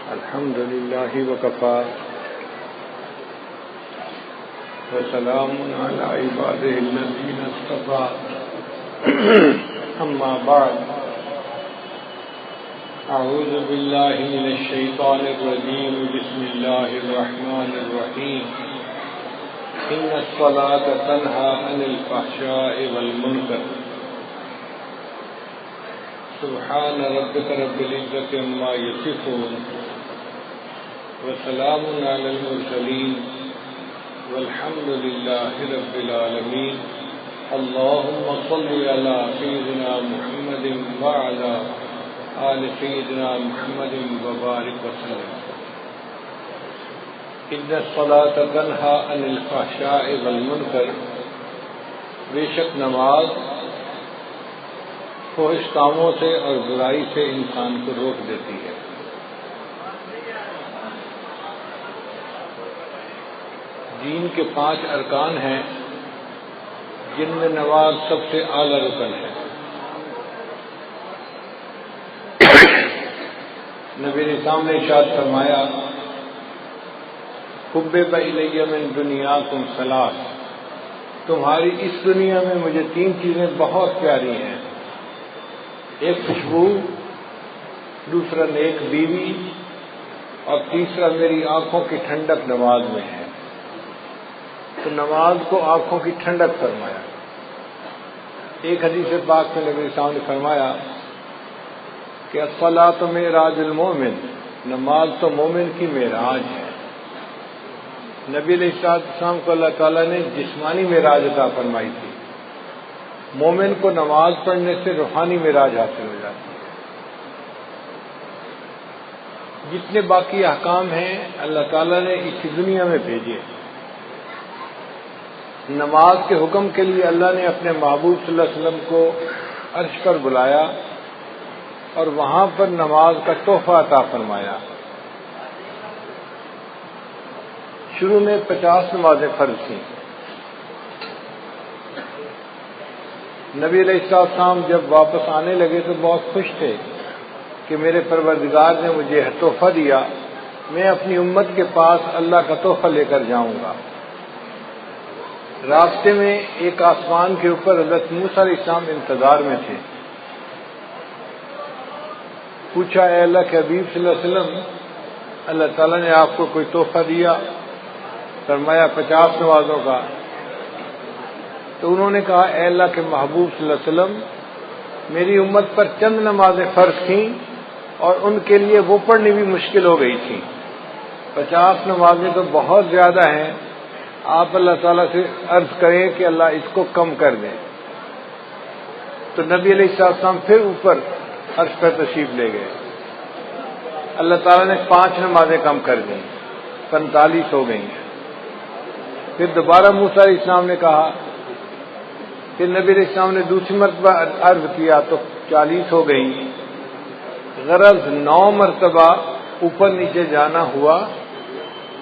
الحمد لله وكفى وسلام على عباده الذين اصطفى أما بعد أعوذ بالله من الشيطان الرجيم بسم الله الرحمن الرحيم إن الصلاة تنهى عن الفحشاء والمنكر سبحان ربك رب العزة عما يصفون وسلام على المرسلين والحمد لله رب العالمين اللهم صل على سيدنا محمد وعلى آل سيدنا محمد وبارك وسلم إن الصلاة تنهى عن الفحشاء والمنكر بے شک نماز فحش کاموں سے اور برائی سے انسان کو روک دیتی ہے۔ دین کے 5 ارکان ہیں جن میں نماز سب سے اعلیٰ رکن ہے۔ نبی اسلام نے ارشاد فرمایا حبب الی من دنیاکم ثلاث، تمہاری اس دنیا میں مجھے 3 چیزیں بہت پیاری ہیں، ایک خوشبو، دوسرا نیک بیوی، اور تیسرا میری آنکھوں کی ٹھنڈک نماز میں ہے۔ تو نماز کو آنکھوں کی ٹھنڈک فرمایا۔ ایک حدیث پاک میں نبی صاحب نے فرمایا کہ الصلاۃ معراج المومن، نماز تو مومن کی معراج ہے۔ نبی علیہ السلام کو اللہ تعالیٰ نے جسمانی معراج عطا فرمائی تھی، مومن کو نماز پڑھنے سے روحانی معراج حاصل ہو جاتی ہے۔ جتنے باقی احکام ہیں اللہ تعالیٰ نے اسی دنیا میں بھیجے۔ نماز کے حکم کے لیے اللہ نے اپنے محبوب صلی اللہ علیہ وسلم کو عرش پر بلایا اور وہاں پر نماز کا تحفہ عطا فرمایا۔ شروع میں 50 نمازیں فرض تھیں۔ نبی علیہ السلام جب واپس آنے لگے تو بہت خوش تھے کہ میرے پروردگار نے مجھے تحفہ دیا، میں اپنی امت کے پاس اللہ کا تحفہ لے کر جاؤں گا۔ راستے میں ایک آسمان کے اوپر حضرت موسیٰ علیہ السلام انتظار میں تھے۔ پوچھا اے اللہ کے حبیب صلی اللہ علیہ وسلم، اللہ تعالیٰ نے آپ کو کوئی تحفہ دیا؟ فرمایا 50 نمازوں کا۔ تو انہوں نے کہا اے اللہ کے محبوب صلی اللہ علیہ وسلم، میری امت پر چند نمازیں فرض تھیں اور ان کے لیے وہ پڑھنی بھی مشکل ہو گئی تھی، 50 نمازیں تو بہت زیادہ ہیں، آپ اللہ تعالیٰ سے عرض کریں کہ اللہ اس کو کم کر دیں۔ تو نبی علیہ السلام پھر اوپر عرش پر تشریف لے گئے، اللہ تعالیٰ نے 5 نمازیں کم کر دیں، 45 ہو گئیں۔ پھر دوبارہ موسیٰ علیہ السلام نے کہا، پھر نبی علیہ السلام نے دوسری مرتبہ عرض کیا تو 40 ہو گئیں۔ غرض 9 مرتبہ اوپر نیچے جانا ہوا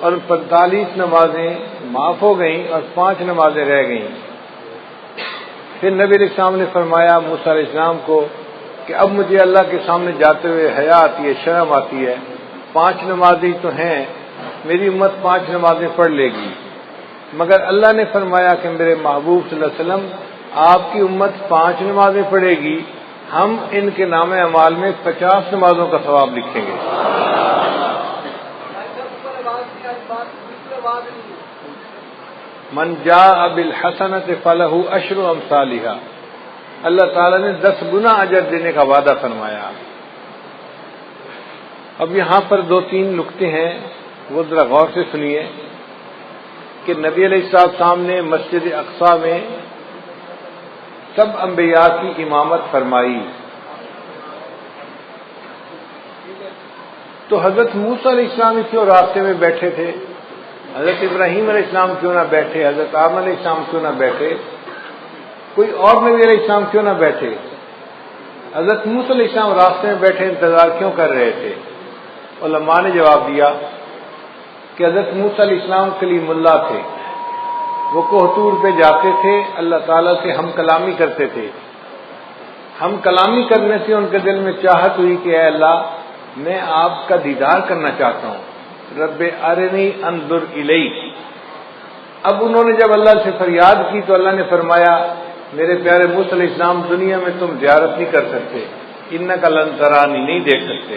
اور 45 نمازیں معاف ہو گئیں اور 5 نمازیں رہ گئیں۔ پھر نبی علیہ السلام نے فرمایا موسیٰ علیہ السلام کو کہ اب مجھے اللہ کے سامنے جاتے ہوئے حیا آتی ہے، شرم آتی ہے، 5 نمازیں تو ہیں، میری امت 5 نمازیں پڑھ لے گی، مگر اللہ نے فرمایا کہ میرے محبوب صلی اللہ علیہ وسلم آپ کی امت 5 نمازیں پڑھے گی، ہم ان کے نام اعمال میں 50 نمازوں کا ثواب لکھیں گے۔ من جاء بالحسنۃ فلہ عشر امثالھا، اللہ تعالیٰ نے 10 گنا اجر دینے کا وعدہ فرمایا۔ اب یہاں پر 2-3 نکتے ہیں، وہ ذرا غور سے سنیے کہ نبی علیہ السلام نے مسجد اقصی میں سب انبیاء کی امامت فرمائی، تو حضرت موسیٰ علیہ السلام کیوں راستے میں بیٹھے تھے؟ حضرت ابراہیم علیہ السلام کیوں نہ بیٹھے؟ حضرت آدم علیہ السلام کیوں نہ بیٹھے؟ کوئی اور نبی علیہ السلام کیوں نہ بیٹھے؟ حضرت موسیٰ علیہ السلام راستے میں بیٹھے انتظار کیوں کر رہے تھے؟ علماء نے جواب دیا کہ حضرت موسیٰ علیہ السلام کلیم اللہ تھے، وہ کوہ طور پہ جاتے تھے، اللہ تعالیٰ سے ہم کلامی کرتے تھے، ہم کلامی کرنے سے ان کے دل میں چاہت ہوئی کہ اے اللہ میں آپ کا دیدار کرنا چاہتا ہوں، رب ارنی انظر الیک۔ اب انہوں نے جب اللہ سے فریاد کی تو اللہ نے فرمایا میرے پیارے موسیٰ علیہ السلام دنیا میں تم زیارت نہیں کر سکتے، انک لن ترانی، نہیں دیکھ سکتے،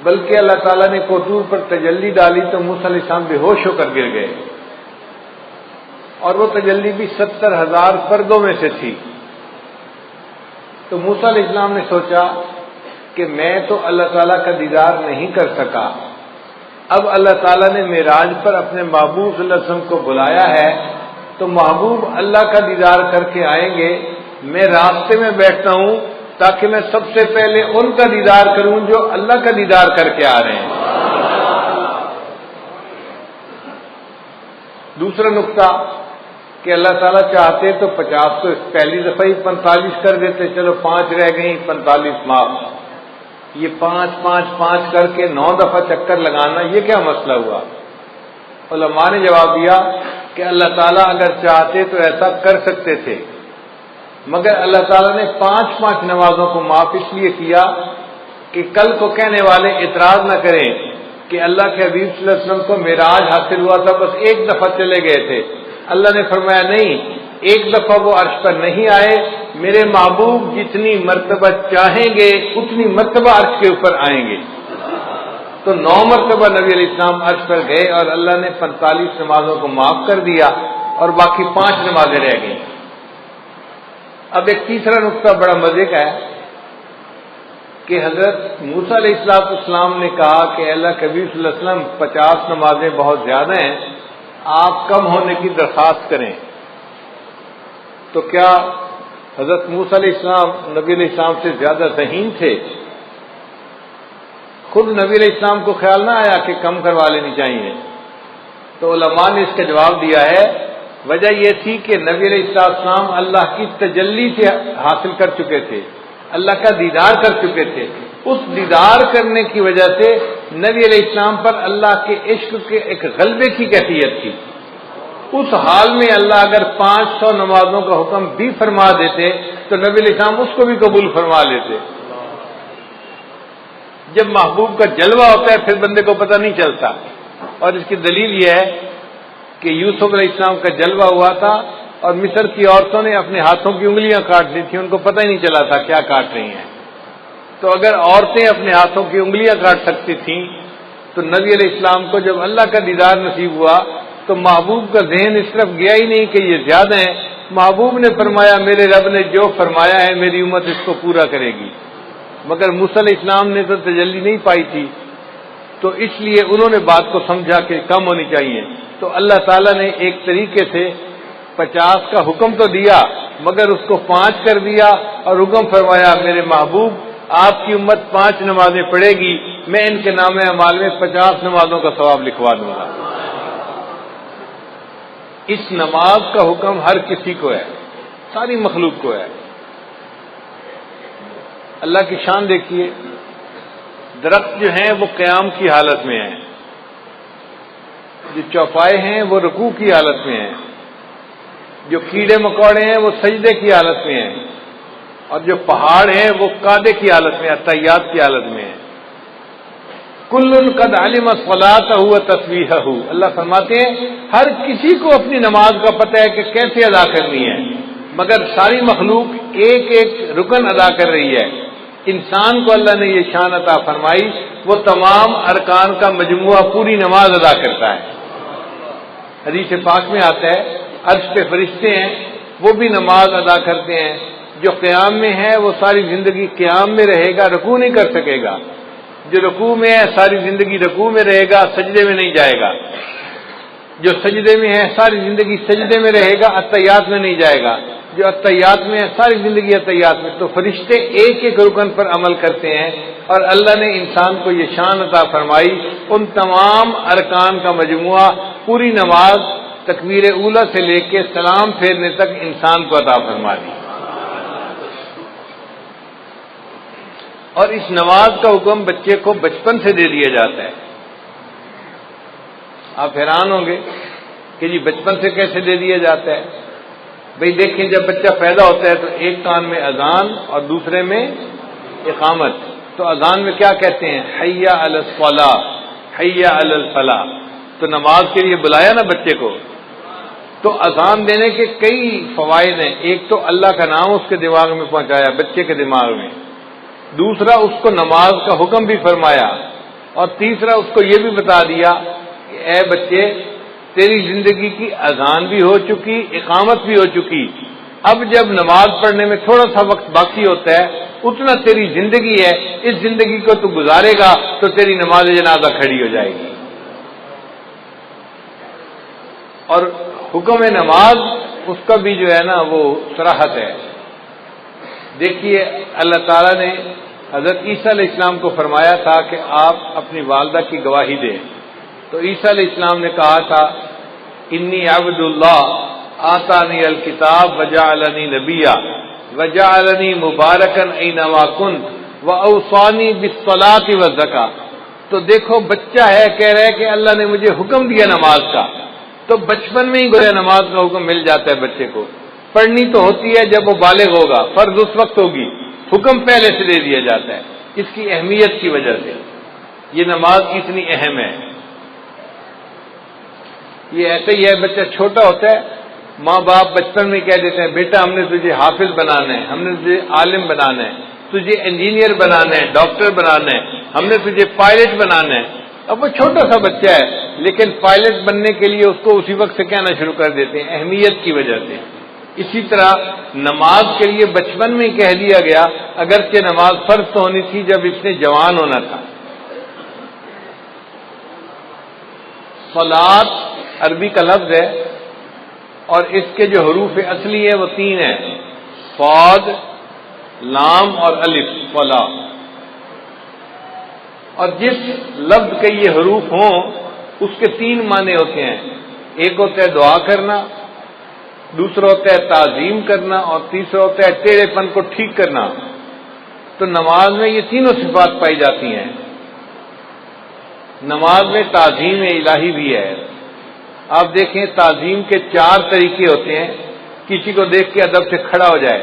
بلکہ اللہ تعالیٰ نے کوطور پر تجلی ڈالی تو موسیٰ علیہ السلام بے ہوش ہو کر گر گئے، اور وہ تجلی بھی 70,000 پردوں میں سے تھی۔ تو موسیٰ علیہ السلام نے سوچا کہ میں تو اللہ تعالیٰ کا دیدار نہیں کر سکا، اب اللہ تعالیٰ نے معراج پر اپنے محبوب صلی اللہ علیہ وسلم کو بلایا ہے تو محبوب اللہ کا دیدار کر کے آئیں گے، میں راستے میں بیٹھتا ہوں تاکہ میں سب سے پہلے ان کا دیدار کروں جو اللہ کا دیدار کر کے آ رہے ہیں۔ دوسرا نقطہ کہ اللہ تعالیٰ چاہتے تو 50 تو پہلی دفعہ ہی 45 کر دیتے، چلو 5 رہ گئی، 45 معاف۔ یہ 5 5 5 کر کے 9 دفعہ چکر لگانا، یہ کیا مسئلہ ہوا؟ علماء نے جواب دیا کہ اللہ تعالیٰ اگر چاہتے تو ایسا کر سکتے تھے، مگر اللہ تعالیٰ نے 5 5 نمازوں کو معاف اس لیے کیا کہ کل کو کہنے والے اعتراض نہ کریں کہ اللہ کے حبیب صلی اللہ علیہ وسلم کو معراج حاصل ہوا تھا بس ایک دفعہ چلے گئے تھے۔ اللہ نے فرمایا نہیں، ایک دفعہ وہ عرش پر نہیں آئے، میرے محبوب جتنی مرتبہ چاہیں گے اتنی مرتبہ عرش کے اوپر آئیں گے۔ تو 9 مرتبہ نبی علیہ السلام عرش پر گئے اور اللہ نے 45 نمازوں کو معاف کر دیا اور باقی 5 نمازیں رہ گئیں۔ اب ایک تیسرا نقطہ بڑا مزے کا ہے کہ حضرت موسیٰ علیہ السلام نے کہا کہ اللہ کے حبیب صلی اللہ علیہ وسلم 50 نمازیں بہت زیادہ ہیں، آپ کم ہونے کی درخواست کریں۔ تو کیا حضرت موسیٰ علیہ السلام نبی علیہ السلام سے زیادہ ذہین تھے؟ خود نبی علیہ السلام کو خیال نہ آیا کہ کم کروا لینی چاہیے؟ تو علماء نے اس کا جواب دیا ہے، وجہ یہ تھی کہ نبی علیہ السلام اللہ کی تجلی سے حاصل کر چکے تھے، اللہ کا دیدار کر چکے تھے، اس دیدار کرنے کی وجہ سے نبی علیہ السلام پر اللہ کے عشق کے ایک غلبے کی کیفیت تھی۔ اس حال میں اللہ اگر 500 نمازوں کا حکم بھی فرما دیتے تو نبی علیہ السلام اس کو بھی قبول فرما لیتے۔ جب محبوب کا جلوہ ہوتا ہے پھر بندے کو پتہ نہیں چلتا، اور اس کی دلیل یہ ہے کہ یوسف علیہ السلام کا جلوہ ہوا تھا اور مصر کی عورتوں نے اپنے ہاتھوں کی انگلیاں کاٹ دی تھیں، ان کو پتہ ہی نہیں چلا تھا کیا کاٹ رہی ہیں۔ تو اگر عورتیں اپنے ہاتھوں کی انگلیاں کاٹ سکتی تھیں تو نبی علیہ السلام کو جب اللہ کا دیدار نصیب ہوا تو محبوب کا ذہن اس طرف گیا ہی نہیں کہ یہ زیادہ ہیں، محبوب نے فرمایا میرے رب نے جو فرمایا ہے میری امت اس کو پورا کرے گی۔ مگر موسیٰ علیہ السلام نے تو تجلی نہیں پائی تھی، تو اس لیے انہوں نے بات کو سمجھا کہ کم ہونی چاہیے، تو اللہ تعالیٰ نے ایک طریقے سے 50 کا حکم تو دیا مگر اس کو 5 کر دیا اور حکم فرمایا میرے محبوب آپ کی امت 5 نمازیں پڑھے گی، میں ان کے نام اعمال میں 50 نمازوں کا ثواب لکھوا دوں گا۔ اس نماز کا حکم ہر کسی کو ہے، ساری مخلوق کو ہے۔ اللہ کی شان دیکھیے، درخت جو ہیں وہ قیام کی حالت میں ہیں، جو چوپائے ہیں وہ رکوع کی حالت میں ہیں، جو کیڑے مکوڑے ہیں وہ سجدے کی حالت میں ہیں، اور جو پہاڑ ہیں وہ قعدے کی حالت میں، اتحیات کی حالت میں ہیں۔ کل قد علم صلاتہ و تسبیحہ، اللہ فرماتے ہیں ہر کسی کو اپنی نماز کا پتہ ہے کہ کیسے ادا کرنی ہے، مگر ساری مخلوق ایک ایک رکن ادا کر رہی ہے۔ انسان کو اللہ نے یہ شان عطا فرمائی، وہ تمام ارکان کا مجموعہ پوری نماز ادا کرتا ہے۔ حدیث پاک میں آتا ہے عرش پہ فرشتے ہیں وہ بھی نماز ادا کرتے ہیں، جو قیام میں ہے وہ ساری زندگی قیام میں رہے گا، رکوع نہیں کر سکے گا، جو رکوع میں ہے ساری زندگی رکوع میں رہے گا، سجدے میں نہیں جائے گا، جو سجدے میں ہے ساری زندگی سجدے میں رہے گا، اتحیات میں نہیں جائے گا، جو اتحیات میں ہے ساری زندگی اتحیات میں۔ تو فرشتے ایک ایک رکن پر عمل کرتے ہیں، اور اللہ نے انسان کو یہ شان عطا فرمائی، ان تمام ارکان کا مجموعہ پوری نماز تکبیر اولیٰ سے لے کے سلام پھیرنے تک انسان کو عطا فرما دی۔ اور اس نماز کا حکم بچے کو بچپن سے دے دیا جاتا ہے۔ آپ حیران ہوں گے کہ جی بچپن سے کیسے دے دیا جاتا ہے؟ بھئی دیکھیں، جب بچہ پیدا ہوتا ہے تو ایک کان میں اذان اور دوسرے میں اقامت، تو اذان میں کیا کہتے ہیں؟ حی علی الصلاۃ، حی علی الفلاح. تو نماز کے لیے بلایا نا بچے کو. تو اذان دینے کے کئی فوائد ہیں. ایک تو اللہ کا نام اس کے دماغ میں پہنچایا، بچے کے دماغ میں. دوسرا اس کو نماز کا حکم بھی فرمایا. اور تیسرا اس کو یہ بھی بتا دیا کہ اے بچے، تیری زندگی کی اذان بھی ہو چکی، اقامت بھی ہو چکی. اب جب نماز پڑھنے میں تھوڑا سا وقت باقی ہوتا ہے، اتنا تیری زندگی ہے، اس زندگی کو تو گزارے گا تو تیری نماز جنازہ کھڑی ہو جائے گی. اور حکم نماز اس کا بھی جو ہے نا وہ صراحت ہے. دیکھیے اللہ تعالیٰ نے حضرت عیسیٰ علیہ السلام کو فرمایا تھا کہ آپ اپنی والدہ کی گواہی دیں. تو عیسیٰ علیہ السلام نے کہا تھا انی عبد اللہ آتانی الکتاب وجعلنی نبیا وجعلنی مبارکن اینما کنت واوصانی بالصلاۃ والزکاۃ. تو دیکھو بچہ ہے، کہہ رہا ہے کہ اللہ نے مجھے حکم دیا نماز کا. تو بچپن میں ہی گویا نماز کا حکم مل جاتا ہے بچے کو. پڑھنی تو ہوتی ہے جب وہ بالغ ہوگا، فرض اس وقت ہوگی، حکم پہلے سے دے دیا جاتا ہے. اس کی اہمیت کی وجہ سے یہ نماز اتنی اہم ہے. یہ ایسے ہی ہے، بچہ چھوٹا ہوتا ہے، ماں باپ بچپن میں کہہ دیتے ہیں بیٹا ہم نے تجھے حافظ بنانا ہے، ہم نے تجھے عالم بنانا ہے، تجھے انجینئر بنانا ہے، ڈاکٹر بنانا ہے، ہم نے تجھے پائلٹ بنانا ہے. اب وہ چھوٹا سا بچہ ہے لیکن پائلٹ بننے کے لیے اس کو اسی وقت سے کہنا شروع کر دیتے ہیں، اہمیت کی وجہ سے. اسی طرح نماز کے لیے بچپن میں کہہ دیا گیا، اگرچہ نماز فرض تو ہونی تھی جب اس نے جوان ہونا تھا. صلاۃ عربی کا لفظ ہے اور اس کے جو حروف اصلی ہیں وہ 3 ہیں، صاد، لام اور الف. صلاۃ. اور جس لفظ کے یہ حروف ہوں اس کے 3 معنی ہوتے ہیں. ایک ہوتا ہے دعا کرنا، دوسرا ہوتا ہے تعظیم کرنا اور تیسرا ہوتا ہے ٹیڑھے پن کو ٹھیک کرنا. تو نماز میں یہ تینوں صفات پائی جاتی ہیں. نماز میں تعظیم الہی بھی ہے. آپ دیکھیں تعظیم کے 4 طریقے ہوتے ہیں. کسی کو دیکھ کے ادب سے کھڑا ہو جائے،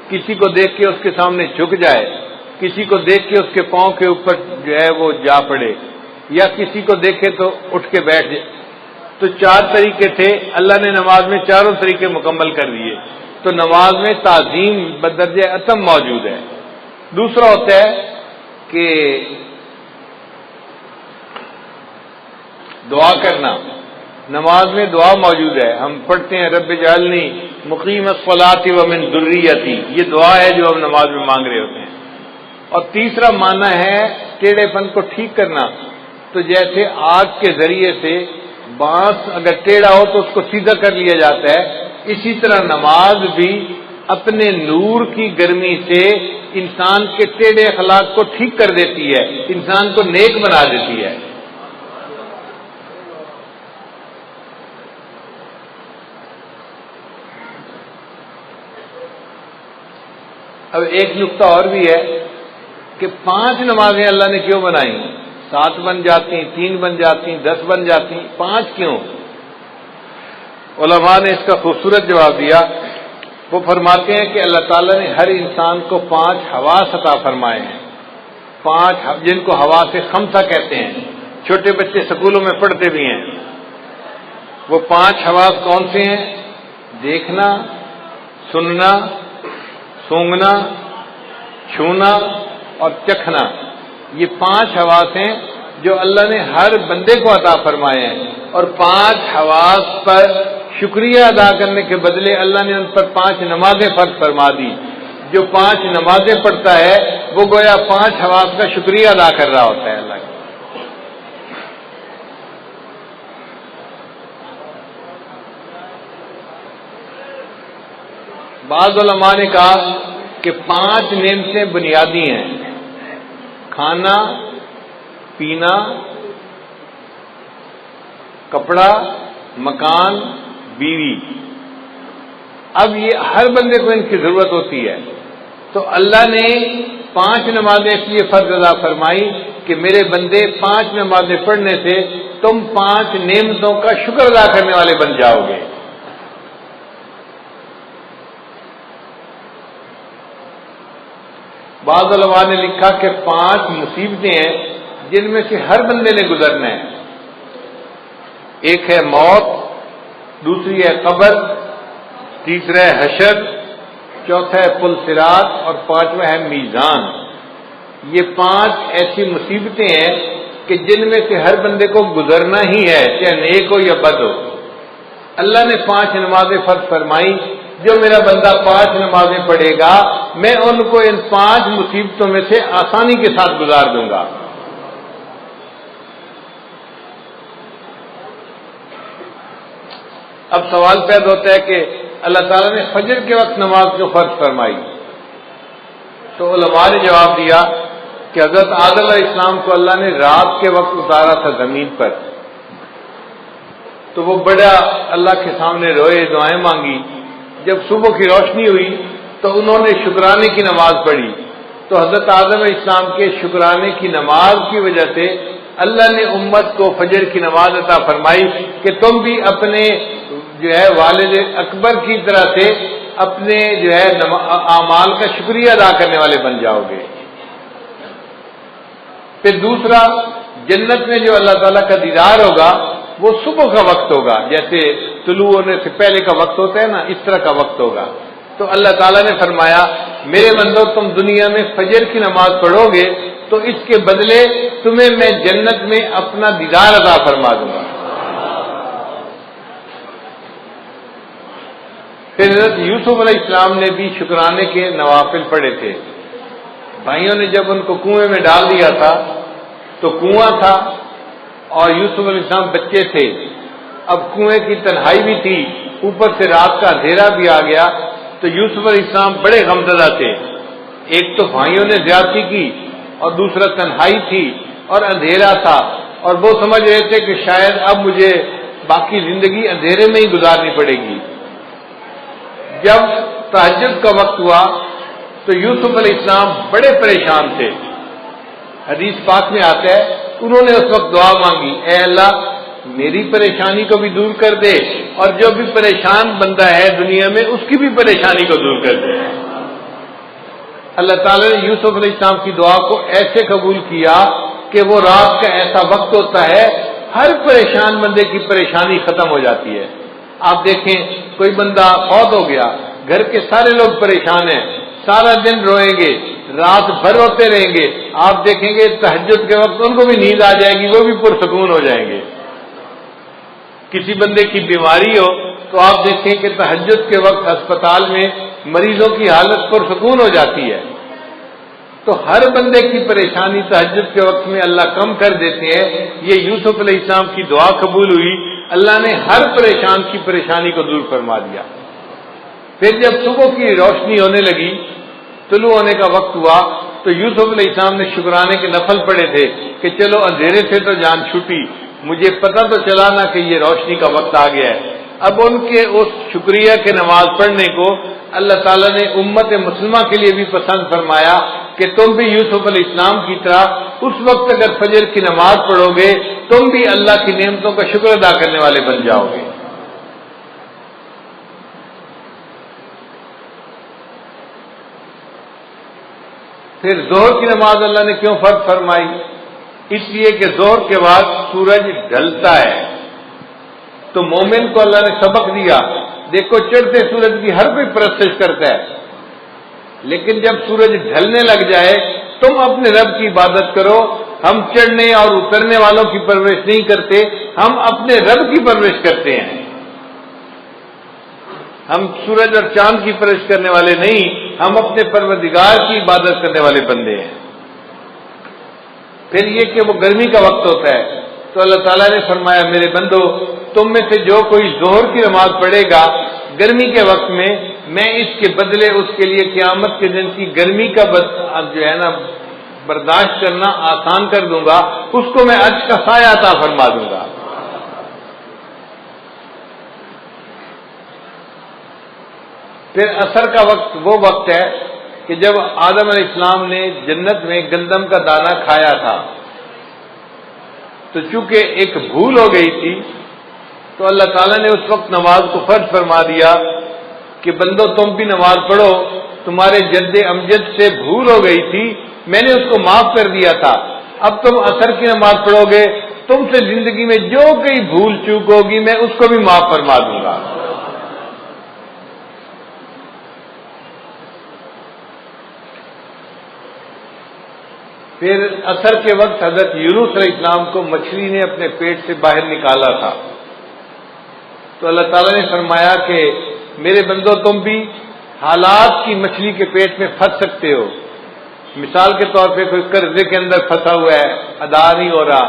کسی کو دیکھ کے اس کے سامنے جھک جائے، کسی کو دیکھ کے اس کے پاؤں کے اوپر جو ہے وہ جا پڑے، یا کسی کو دیکھے تو اٹھ کے بیٹھ جائے. تو 4 طریقے تھے، اللہ نے نماز میں چاروں طریقے مکمل کر دیے. تو نماز میں تعظیم بدرجہ اتم موجود ہے. دوسرا ہوتا ہے کہ دعا کرنا. نماز میں دعا موجود ہے. ہم پڑھتے ہیں رب اجعلنی مقیم الصلاۃ ومن ذریتی، یہ دعا ہے جو ہم نماز میں مانگ رہے ہوتے ہیں. اور تیسرا معنی ہے ٹیڑھے پن کو ٹھیک کرنا. تو جیسے آگ کے ذریعے سے بانس اگر ٹیڑھا ہو تو اس کو سیدھا کر لیا جاتا ہے، اسی طرح نماز بھی اپنے نور کی گرمی سے انسان کے ٹیڑھے اخلاق کو ٹھیک کر دیتی ہے، انسان کو نیک بنا دیتی ہے. اب ایک نقطہ اور بھی ہے کہ 5 نمازیں اللہ نے کیوں بنائی؟ 7 بن جاتی، 3 بن جاتی، 10 بن جاتی، 5 کیوں؟ علماء نے اس کا خوبصورت جواب دیا. وہ فرماتے ہیں کہ اللہ تعالیٰ نے ہر انسان کو 5 حواس عطا فرمائے ہیں. 5 جن کو حواس خمسہ کہتے ہیں. چھوٹے بچے سکولوں میں پڑھتے بھی ہیں. وہ 5 حواس کون سے ہیں؟ دیکھنا، سننا، سونگھنا، چھونا اور چکھنا. یہ 5 حواس ہیں جو اللہ نے ہر بندے کو عطا فرمائے ہیں. اور 5 حواس پر شکریہ ادا کرنے کے بدلے اللہ نے ان پر 5 نمازیں فرض فرما دی. جو 5 نمازیں پڑھتا ہے وہ گویا 5 حواس کا شکریہ ادا کر رہا ہوتا ہے اللہ کا. بعض علماء نے کہا کہ 5 نعمتیں بنیادی ہیں: کھانا، پینا، کپڑا، مکان، بیوی. اب یہ ہر بندے کو ان کی ضرورت ہوتی ہے. تو اللہ نے 5 نمازیں اس لیے فرض ادا فرمائی کہ میرے بندے 5 نمازیں پڑھنے سے تم 5 نعمتوں کا شکر ادا کرنے والے بن جاؤ گے. بعض علماء نے لکھا کہ 5 مصیبتیں ہیں جن میں سے ہر بندے نے گزرنا ہے. ایک ہے موت، دوسری ہے قبر، تیسرا ہے حشر، چوتھا ہے پل صراط اور 5واں ہے میزان. یہ 5 ایسی مصیبتیں ہیں کہ جن میں سے ہر بندے کو گزرنا ہی ہے، چاہے نیک ہو یا بد ہو. اللہ نے 5 نمازیں فرض فرمائی. جو میرا بندہ 5 نمازیں پڑھے گا میں ان کو ان 5 مصیبتوں میں سے آسانی کے ساتھ گزار دوں گا. اب سوال پیدا ہوتا ہے کہ اللہ تعالیٰ نے فجر کے وقت نماز کیوں فرض فرمائی؟ تو علماء نے جواب دیا کہ حضرت آدم علیہ السلام کو اللہ نے رات کے وقت اتارا تھا زمین پر، تو وہ بڑا اللہ کے سامنے روئے، دعائیں مانگی. جب صبح کی روشنی ہوئی تو انہوں نے شکرانے کی نماز پڑھی. تو حضرت آدم علیہ السلام کے شکرانے کی نماز کی وجہ سے اللہ نے امت کو فجر کی نماز عطا فرمائی کہ تم بھی اپنے والد اکبر کی طرح سے اپنے اعمال کا شکریہ ادا کرنے والے بن جاؤ گے. پھر دوسرا، جنت میں جو اللہ تعالیٰ کا دیدار ہوگا وہ صبح کا وقت ہوگا، جیسے طلوع ہونے سے پہلے کا وقت ہوتا ہے نا، اس طرح کا وقت ہوگا. تو اللہ تعالیٰ نے فرمایا میرے بندو تم دنیا میں فجر کی نماز پڑھو گے تو اس کے بدلے تمہیں میں جنت میں اپنا دیدار عطا فرما دوں گا. پھر حضرت یوسف علیہ السلام نے بھی شکرانے کے نوافل پڑھے تھے. بھائیوں نے جب ان کو کنویں میں ڈال دیا تھا تو کنواں تھا اور یوسف علیہ السلام بچے تھے. اب کنویں کی تنہائی بھی تھی، اوپر سے رات کا اندھیرا بھی آ گیا، تو یوسف علیہ السلام بڑے غمزدہ تھے. ایک تو بھائیوں نے زیادتی کی اور دوسرا تنہائی تھی اور اندھیرا تھا، اور وہ سمجھ رہے تھے کہ شاید اب مجھے باقی زندگی اندھیرے میں ہی گزارنی پڑے گی. جب تہجد کا وقت ہوا تو یوسف علیہ السلام بڑے پریشان تھے. حدیث پاک میں آتا ہے انہوں نے اس وقت دعا مانگی، اے اللہ میری پریشانی کو بھی دور کر دے اور جو بھی پریشان بندہ ہے دنیا میں اس کی بھی پریشانی کو دور کر دے. اللہ تعالیٰ نے یوسف علیہ السلام کی دعا کو ایسے قبول کیا کہ وہ رات کا ایسا وقت ہوتا ہے ہر پریشان بندے کی پریشانی ختم ہو جاتی ہے. آپ دیکھیں کوئی بندہ فوت ہو گیا، گھر کے سارے لوگ پریشان ہیں، سارا دن روئیں گے، رات بھر روتے رہیں گے. آپ دیکھیں گے تہجد کے وقت ان کو بھی نیند آ جائے گی، وہ بھی پرسکون ہو جائیں گے. کسی بندے کی بیماری ہو تو آپ دیکھیں کہ تہجد کے وقت ہسپتال میں مریضوں کی حالت پرسکون ہو جاتی ہے. تو ہر بندے کی پریشانی تہجد کے وقت میں اللہ کم کر دیتے ہیں. یہ یوسف علیہ السلام کی دعا قبول ہوئی، اللہ نے ہر پریشان کی پریشانی کو دور فرما دیا. پھر جب صبح کی روشنی ہونے لگی، طلوع ہونے کا وقت ہوا، تو یوسف علیہ السلام نے شکرانے کے نفل پڑے تھے کہ چلو اندھیرے سے تو جان چھوٹی، مجھے پتہ تو چلا نہ کہ یہ روشنی کا وقت آ گیا ہے. اب ان کے اس شکریہ کے نماز پڑھنے کو اللہ تعالیٰ نے امت مسلمہ کے لیے بھی پسند فرمایا کہ تم بھی یوسف علیہ السلام کی طرح اس وقت اگر فجر کی نماز پڑھو گے تم بھی اللہ کی نعمتوں کا شکر ادا کرنے والے بن جاؤ گے. پھر ظہر کی نماز اللہ نے کیوں فرض فرمائی؟ اس لیے کہ ظہر کے بعد سورج ڈھلتا ہے. تو مومن کو اللہ نے سبق دیا، دیکھو چڑھتے سورج کی ہر کوئی پرستش کرتا ہے، لیکن جب سورج ڈھلنے لگ جائے تم اپنے رب کی عبادت کرو. ہم چڑھنے اور اترنے والوں کی پرورش نہیں کرتے، ہم اپنے رب کی پرورش کرتے ہیں. ہم سورج اور چاند کی پرورش کرنے والے نہیں، ہم اپنے پروردگار کی عبادت کرنے والے بندے ہیں. پھر یہ کہ وہ گرمی کا وقت ہوتا ہے تو اللہ تعالیٰ نے فرمایا میرے بندو تم میں سے جو کوئی ظہر کی نماز پڑھے گا گرمی کے وقت میں اس کے بدلے اس کے لیے قیامت کے دن کی گرمی کا برداشت کرنا آسان کر دوں گا، اس کو میں عرش کا سایہ عطا فرما دوں گا. پھر عصر کا وقت وہ وقت ہے کہ جب آدم علیہ السلام نے جنت میں گندم کا دانہ کھایا تھا، تو چونکہ ایک بھول ہو گئی تھی تو اللہ تعالیٰ نے اس وقت نماز کو فرض فرما دیا کہ بندو تم بھی نماز پڑھو، تمہارے جد امجد سے بھول ہو گئی تھی، میں نے اس کو معاف کر دیا تھا، اب تم عصر کی نماز پڑھو گے، تم سے زندگی میں جو کوئی بھول چوک ہوگی میں اس کو بھی معاف فرما دوں گا۔ پھر عصر کے وقت حضرت یونس علیہ السلام کو مچھلی نے اپنے پیٹ سے باہر نکالا تھا، تو اللہ تعالیٰ نے فرمایا کہ میرے بندو تم بھی حالات کی مچھلی کے پیٹ میں پھنس سکتے ہو۔ مثال کے طور پہ کوئی قرضے کے اندر پھنسا ہوا ہے، ادا نہیں ہو رہا،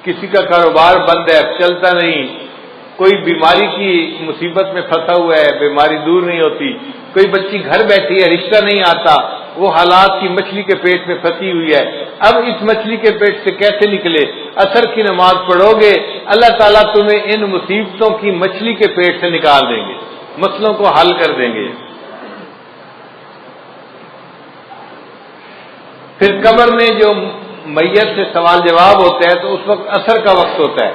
کسی کا کاروبار بند ہے، چلتا نہیں، کوئی بیماری کی مصیبت میں پھنسا ہوا ہے، بیماری دور نہیں ہوتی، کوئی بچی گھر بیٹھی ہے، رشتہ نہیں آتا، وہ حالات کی مچھلی کے پیٹ میں پھنسی ہوئی ہے۔ اب اس مچھلی کے پیٹ سے کیسے نکلے؟ عصر کی نماز پڑھو گے، اللہ تعالیٰ تمہیں ان مصیبتوں کی مچھلی کے پیٹ سے نکال دیں گے، مسئلوں کو حل کر دیں گے۔ پھر قبر میں جو میت سے سوال جواب ہوتا ہے تو اس وقت عصر کا وقت ہوتا ہے،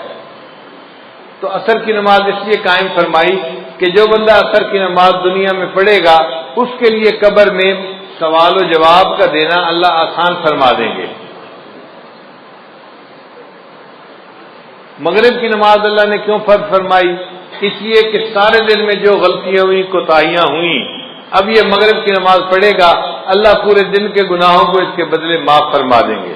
تو عصر کی نماز اس لیے قائم فرمائی کہ جو بندہ عصر کی نماز دنیا میں پڑھے گا اس کے لیے قبر میں سوال و جواب کا دینا اللہ آسان فرما دیں گے۔ مغرب کی نماز اللہ نے کیوں فرض فرمائی؟ اس لیے کہ سارے دن میں جو غلطیاں ہوئی، کوتاہیاں ہوئیں، اب یہ مغرب کی نماز پڑھے گا، اللہ پورے دن کے گناہوں کو اس کے بدلے معاف فرما دیں گے۔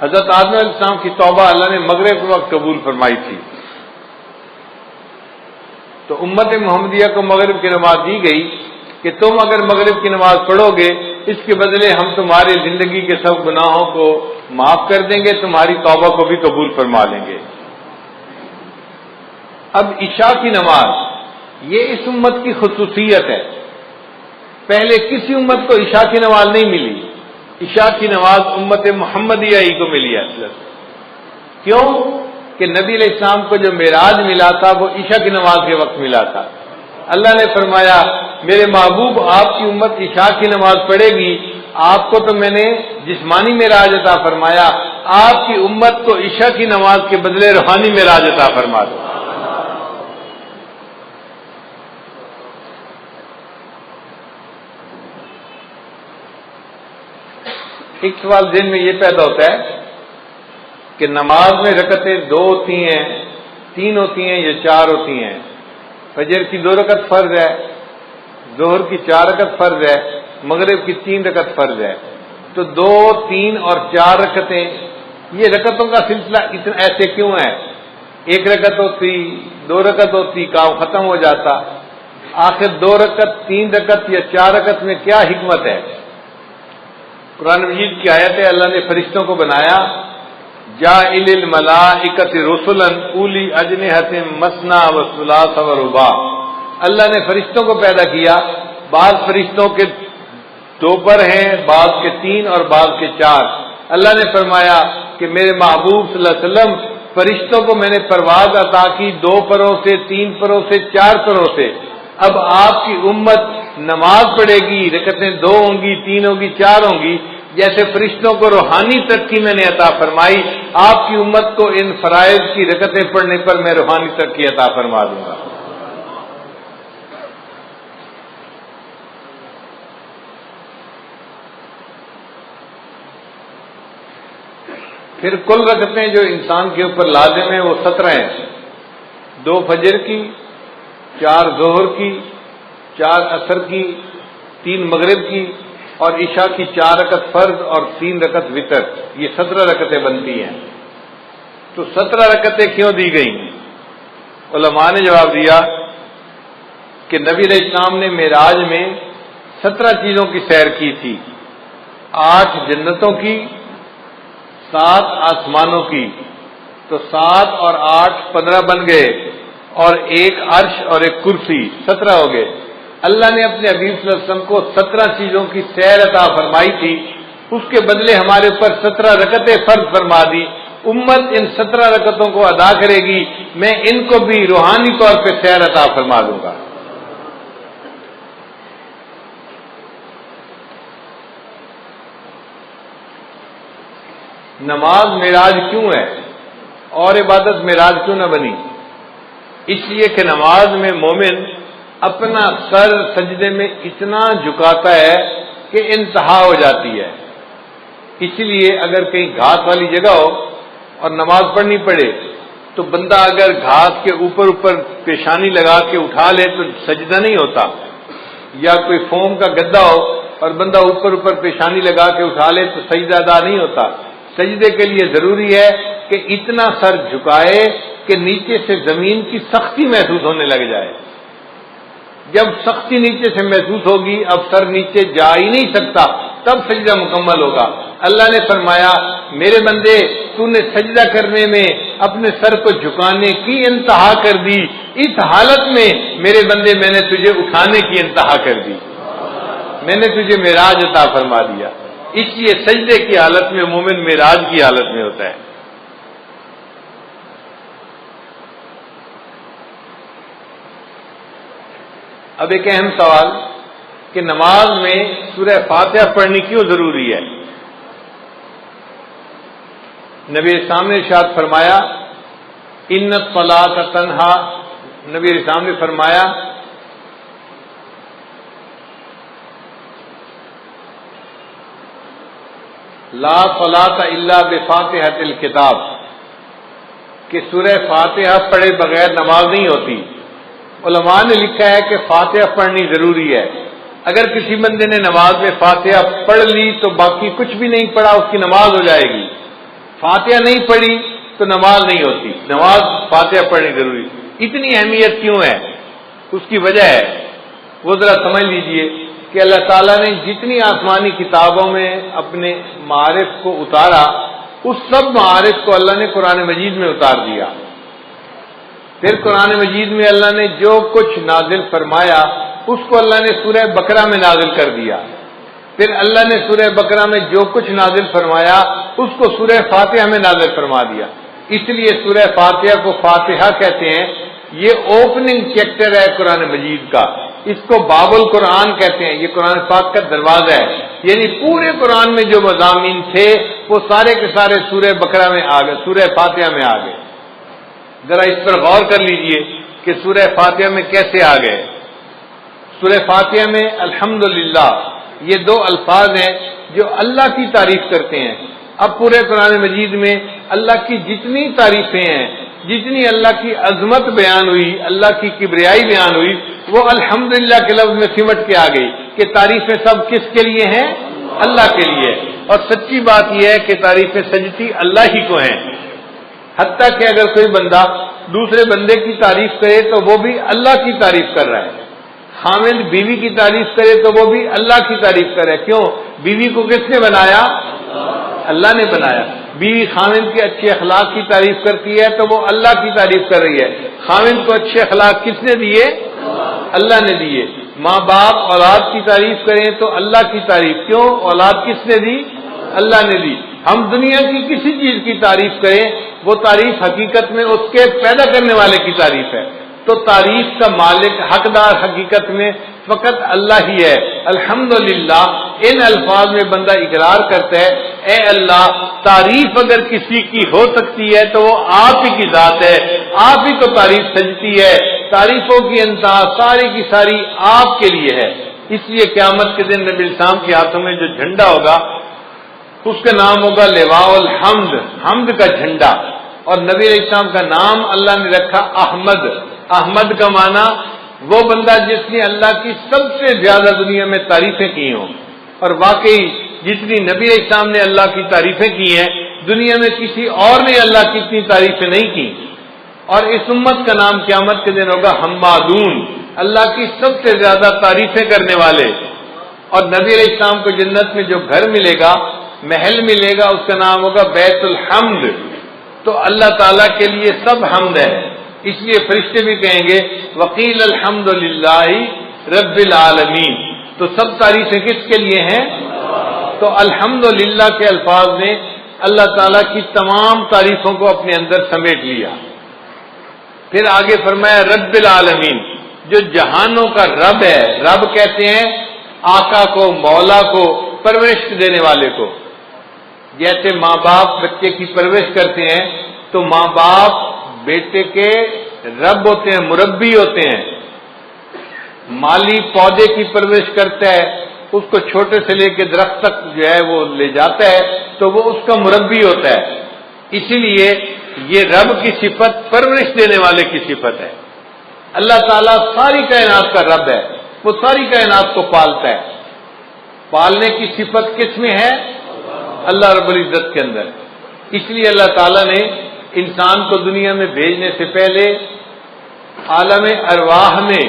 حضرت آدم علیہ السلام کی توبہ اللہ نے مغرب کے وقت قبول فرمائی تھی، تو امت محمدیہ کو مغرب کی نماز دی گئی کہ تم اگر مغرب کی نماز پڑھو گے اس کے بدلے ہم تمہاری زندگی کے سب گناہوں کو معاف کر دیں گے، تمہاری توبہ کو بھی قبول فرما لیں گے۔ اب عشاء کی نماز یہ اس امت کی خصوصیت ہے، پہلے کسی امت کو عشاء کی نماز نہیں ملی، عشاء کی نماز امت محمدیہ ہی کو ملی ہے۔ کیوں کہ نبی علیہ السلام کو جو معراج ملا تھا وہ عشاء کی نماز کے وقت ملا تھا۔ اللہ نے فرمایا میرے محبوب آپ کی امت عشاء کی نماز پڑھے گی، آپ کو تو میں نے جسمانی معراج عطا فرمایا، آپ کی امت کو عشاء کی نماز کے بدلے روحانی معراج عطا فرما دو۔ ایک سوال ذہن میں یہ پیدا ہوتا ہے کہ نماز میں رکعتیں 2 ہوتی ہیں، 3 ہوتی ہیں یا 4 ہوتی ہیں؟ فجر کی 2 رکعت فرض ہے، ظہر کی 4 رکعت فرض ہے، مغرب کی 3 رکعت فرض ہے، تو 2، 3 اور 4 رکعتیں، یہ رکعتوں کا سلسلہ اتنا ایسے کیوں ہے؟ 1 رکعت ہوتی، 2 رکعت ہوتی، کام ختم ہو جاتا، آخر 2 رکعت، 3 رکعت یا 4 رکعت میں کیا حکمت ہے؟ قرآن مجید کی آیت ہے، اللہ نے فرشتوں کو بنایا جاعل الملائکۃ رسلا اولی اجنحۃ مثنی و ثلاث و رباع، اللہ نے فرشتوں کو پیدا کیا، بعض فرشتوں کے 2 پر ہیں، بعض کے 3 اور بعض کے 4۔ اللہ نے فرمایا کہ میرے محبوب صلی اللہ علیہ وسلم فرشتوں کو میں نے پرواز عطا کی 2 پروں سے، 3 پروں سے، 4 پروں سے، اب آپ کی امت نماز پڑھے گی، رکعتیں 2 ہوں گی، 3 ہوں گی، 4 ہوں گی، جیسے فرشتوں کو روحانی ترقی میں نے عطا فرمائی، آپ کی امت کو ان فرائض کی رکعتیں پڑھنے پر میں روحانی ترقی عطا فرما دوں گا۔ پھر کل رکعتیں جو انسان کے اوپر لازم ہیں وہ 17 ہیں، 2 فجر کی، 4 ظہر کی، 4 عصر کی، 3 مغرب کی، اور عشاء کی 4 رکعت فرض اور 3 رکعت وتر، یہ 17 رکعتیں بنتی ہیں۔ تو 17 رکعتیں کیوں دی گئی؟ علماء نے جواب دیا کہ نبی علیہ السلام نے معراج میں 17 چیزوں کی سیر کی تھی، 8 جنتوں کی، 7 آسمانوں کی، تو 7 اور 8 15 بن گئے، اور 1 عرش اور 1 کرسی، 17 ہو گئے۔ اللہ نے اپنے حبیب صلی اللہ علیہ وسلم کو 17 چیزوں کی سیر عطا فرمائی تھی، اس کے بدلے ہمارے اوپر 17 رکعتیں فرض فرما دی، امت ان 17 رکعتوں کو ادا کرے گی، میں ان کو بھی روحانی طور پہ سیر عطا فرما دوں گا۔ نماز معراج کیوں ہے اور عبادت معراج کیوں نہ بنی؟ اس لیے کہ نماز میں مومن اپنا سر سجدے میں اتنا جھکاتا ہے کہ انتہا ہو جاتی ہے. اس لیے اگر کہیں گھاس والی جگہ ہو اور نماز پڑھنی پڑے تو بندہ اگر گھاس کے اوپر پیشانی لگا کے اٹھا لے تو سجدہ نہیں ہوتا، یا کوئی فوم کا گدا ہو اور بندہ اوپر پیشانی لگا کے اٹھا لے تو سجدہ ادا نہیں ہوتا. سجدے کے لیے ضروری ہے کہ اتنا سر جھکائے کہ نیچے سے زمین کی سختی محسوس ہونے لگ جائے. جب سختی نیچے سے محسوس ہوگی، اب سر نیچے جا ہی نہیں سکتا، تب سجدہ مکمل ہوگا. اللہ نے فرمایا میرے بندے تو نے سجدہ کرنے میں اپنے سر کو جھکانے کی انتہا کر دی، اس حالت میں میرے بندے میں نے تجھے اٹھانے کی انتہا کر دی، میں نے تجھے معراج عطا فرما دیا. اس لیے سجدے کی حالت میں مومن معراج کی حالت میں ہوتا ہے. اب ایک اہم سوال کہ نماز میں سورہ فاتحہ پڑھنی کیوں ضروری ہے؟ نبی اسلام نے ارشاد فرمایا ان الصلاۃ تنہا، نبی اسلام نے فرمایا لا صلاۃ الا بفاتحۃ الکتاب، کہ سورہ فاتحہ پڑھے بغیر نماز نہیں ہوتی. علماء نے لکھا ہے کہ فاتحہ پڑھنی ضروری ہے. اگر کسی بندے نے نماز میں فاتحہ پڑھ لی تو باقی کچھ بھی نہیں پڑھا، اس کی نماز ہو جائے گی. فاتحہ نہیں پڑھی تو نماز نہیں ہوتی. نماز فاتحہ پڑھنی ضروری. اتنی اہمیت کیوں ہے؟ اس کی وجہ ہے وہ ذرا سمجھ لیجئے کہ اللہ تعالیٰ نے جتنی آسمانی کتابوں میں اپنے معارف کو اتارا، اس سب معارف کو اللہ نے قرآن مجید میں اتار دیا. پھر قرآن مجید میں اللہ نے جو کچھ نازل فرمایا اس کو اللہ نے سورہ بقرہ میں نازل کر دیا. پھر اللہ نے سورہ بقرہ میں جو کچھ نازل فرمایا اس کو سورہ فاتحہ میں نازل فرما دیا. اس لیے سورہ فاتحہ کو فاتحہ کہتے ہیں. یہ اوپننگ چیپٹر ہے قرآن مجید کا. اس کو باب القرآن کہتے ہیں. یہ قرآن پاک کا دروازہ ہے. یعنی پورے قرآن میں جو مضامین تھے وہ سارے کے سارے سورہ بقرہ میں آ گئے، سورہ فاتحہ میں آ گئے. ذرا اس پر غور کر لیجئے کہ سورہ فاتحہ میں کیسے آ گئے. سورہ فاتحہ میں الحمدللہ یہ دو الفاظ ہیں جو اللہ کی تعریف کرتے ہیں. اب پورے قرآن مجید میں اللہ کی جتنی تعریفیں ہیں، جتنی اللہ کی عظمت بیان ہوئی، اللہ کی کبریائی بیان ہوئی، وہ الحمدللہ کے لفظ میں سمٹ کے آ گئی کہ تعریفیں سب کس کے لیے ہیں؟ اللہ کے لیے. اور سچی بات یہ ہے کہ تعریفیں سجتی اللہ ہی کو ہیں. حتیٰ کہ اگر کوئی بندہ دوسرے بندے کی تعریف کرے تو وہ بھی اللہ کی تعریف کر رہا ہے. خاوند بیوی کی تعریف کرے تو وہ بھی اللہ کی تعریف کر رہا ہے. کیوں؟ بیوی کو کس نے بنایا؟ اللہ نے بنایا. بیوی خاوند کے اچھے اخلاق کی تعریف کرتی ہے تو وہ اللہ کی تعریف کر رہی ہے. خاوند کو اچھے اخلاق کس نے دیے؟ اللہ نے دیے. ماں باپ اولاد کی تعریف کریں تو اللہ کی تعریف. کیوں؟ اولاد کس نے دی؟ اللہ نے دی. ہم دنیا کی کسی چیز کی تعریف کریں وہ تعریف حقیقت میں اس کے پیدا کرنے والے کی تعریف ہے. تو تعریف کا مالک حقدار حقیقت میں فقط اللہ ہی ہے. الحمدللہ ان الفاظ میں بندہ اقرار کرتا ہے اے اللہ تعریف اگر کسی کی ہو سکتی ہے تو وہ آپ ہی کی ذات ہے، آپ ہی کو تعریف سجتی ہے. تعریفوں کی انتہا ساری کی ساری آپ کے لیے ہے. اس لیے قیامت کے دن نبی السلام کے ہاتھوں میں جو جھنڈا ہوگا اس کا نام ہوگا لواء الحمد، حمد کا جھنڈا. اور نبی علیہ السلام کا نام اللہ نے رکھا احمد. احمد کا معنی وہ بندہ جس نے اللہ کی سب سے زیادہ دنیا میں تعریفیں کی ہوں. اور واقعی جتنی نبی علیہ السلام نے اللہ کی تعریفیں کی ہیں دنیا میں کسی اور نے اللہ کی اتنی تعریفیں نہیں کی. اور اس امت کا نام قیامت کے دن ہوگا حمادون، اللہ کی سب سے زیادہ تعریفیں کرنے والے. اور نبی علیہ السلام کو جنت میں جو گھر ملے گا، محل ملے گا، اس کا نام ہوگا بیت الحمد. تو اللہ تعالیٰ کے لیے سب حمد ہے. اس لیے فرشتے بھی کہیں گے وقیل الحمد للہ رب العالمین. تو سب تعریفیں کس کے لیے ہیں؟ تو الحمدللہ کے الفاظ نے اللہ تعالیٰ کی تمام تعریفوں کو اپنے اندر سمیٹ لیا. پھر آگے فرمایا رب العالمین، جو جہانوں کا رب ہے. رب کہتے ہیں آقا کو، مولا کو، پرورش دینے والے کو. جیسے ماں باپ بچے کی پرورش کرتے ہیں تو ماں باپ بیٹے کے رب ہوتے ہیں، مربی ہوتے ہیں۔ مالی پودے کی پرورش کرتا ہے، اس کو چھوٹے سے لے کے درخت تک جو ہے وہ لے جاتا ہے تو وہ اس کا مربی ہوتا ہے۔ اسی لیے یہ رب کی صفت پرورش دینے والے کی صفت ہے۔ اللہ تعالیٰ ساری کائنات کا رب ہے، وہ ساری کائنات کو پالتا ہے۔ پالنے کی صفت کس میں ہے؟ اللہ رب العزت کے اندر۔ اس لیے اللہ تعالیٰ نے انسان کو دنیا میں بھیجنے سے پہلے عالم ارواح میں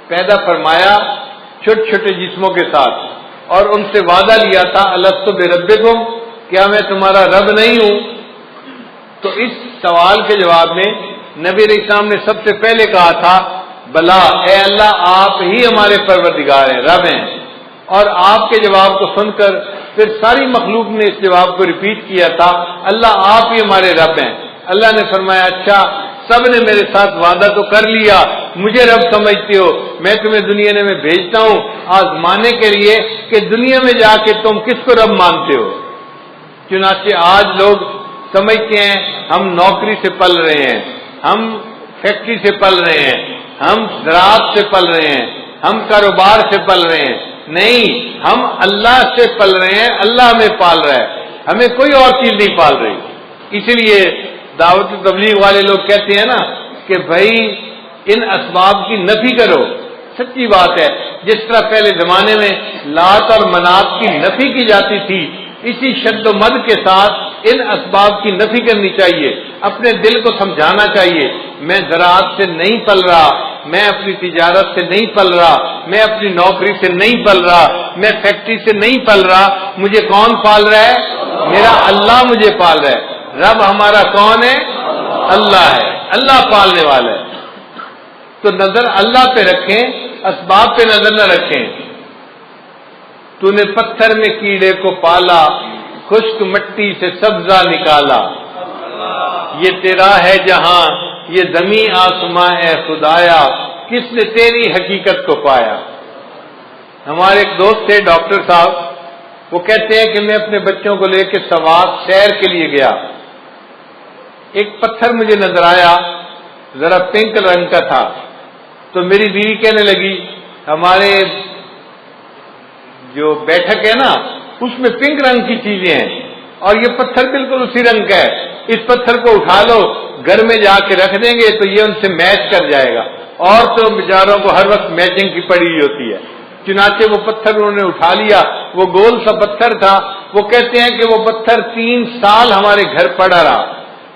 پیدا فرمایا چھوٹے چھوٹے جسموں کے ساتھ، اور ان سے وعدہ لیا تھا الست بربکم، کیا میں تمہارا رب نہیں ہوں؟ تو اس سوال کے جواب میں نبی علیہ السلام نے سب سے پہلے کہا تھا بلا، اے اللہ آپ ہی ہمارے پروردگار ہیں، رب ہیں۔ اور آپ کے جواب کو سن کر پھر ساری مخلوق نے اس جواب کو ریپیٹ کیا تھا، اللہ آپ ہی ہمارے رب ہیں۔ اللہ نے فرمایا اچھا سب نے میرے ساتھ وعدہ تو کر لیا، مجھے رب سمجھتے ہو، میں تمہیں دنیا میں بھیجتا ہوں آزمانے کے لیے کہ دنیا میں جا کے تم کس کو رب مانتے ہو۔ چنانچہ آج لوگ سمجھتے ہیں ہم نوکری سے پل رہے ہیں، ہم فیکٹری سے پل رہے ہیں، ہم زراعت سے پل رہے ہیں، ہم کاروبار سے پل رہے ہیں۔ نہیں، ہم اللہ سے پل رہے ہیں، اللہ ہمیں پال رہا ہے، ہمیں کوئی اور چیز نہیں پال رہی۔ اسی لیے دعوت و تبلیغ والے لوگ کہتے ہیں نا کہ بھائی ان اسباب کی نفی کرو۔ سچی بات ہے، جس طرح پہلے زمانے میں لات اور منات کی نفی کی جاتی تھی، اسی شد و مد کے ساتھ ان اسباب کی نفی کرنی چاہیے، اپنے دل کو سمجھانا چاہیے میں زراعت سے نہیں پل رہا، میں اپنی تجارت سے نہیں پل رہا، میں اپنی نوکری سے نہیں پل رہا، میں فیکٹری سے نہیں پل رہا، مجھے کون پال رہا ہے؟ میرا اللہ مجھے پال رہا ہے۔ رب ہمارا کون ہے؟ اللہ ہے، اللہ پالنے والا ہے۔ تو نظر اللہ پہ رکھیں، اسباب پہ نظر نہ رکھیں۔ تو نے پتھر میں کیڑے کو پالا، خشک مٹی سے سبزہ نکالا، یہ تیرا ہے جہاں، یہ زمین آسماں اے خدایا، کس نے تیری حقیقت کو پایا۔ ہمارے ایک دوست تھے ڈاکٹر صاحب، وہ کہتے ہیں کہ میں اپنے بچوں کو لے کے سوات سیر کے لیے گیا، ایک پتھر مجھے نظر آیا، ذرا پنک رنگ کا تھا، تو میری بیوی کہنے لگی ہمارے جو بیٹھک ہے نا اس میں پنک رنگ کی چیزیں ہیں اور یہ پتھر بالکل اسی رنگ کا ہے، اس پتھر کو اٹھا لو گھر میں جا کے رکھ دیں گے تو یہ ان سے میچ کر جائے گا، اور تو بیچاروں کو ہر وقت میچنگ کی پڑی ہوئی ہوتی ہے۔ چنانچہ وہ پتھر انہوں نے اٹھا لیا، وہ گول سا پتھر تھا، وہ کہتے ہیں کہ وہ پتھر 3 سال ہمارے گھر پڑا رہا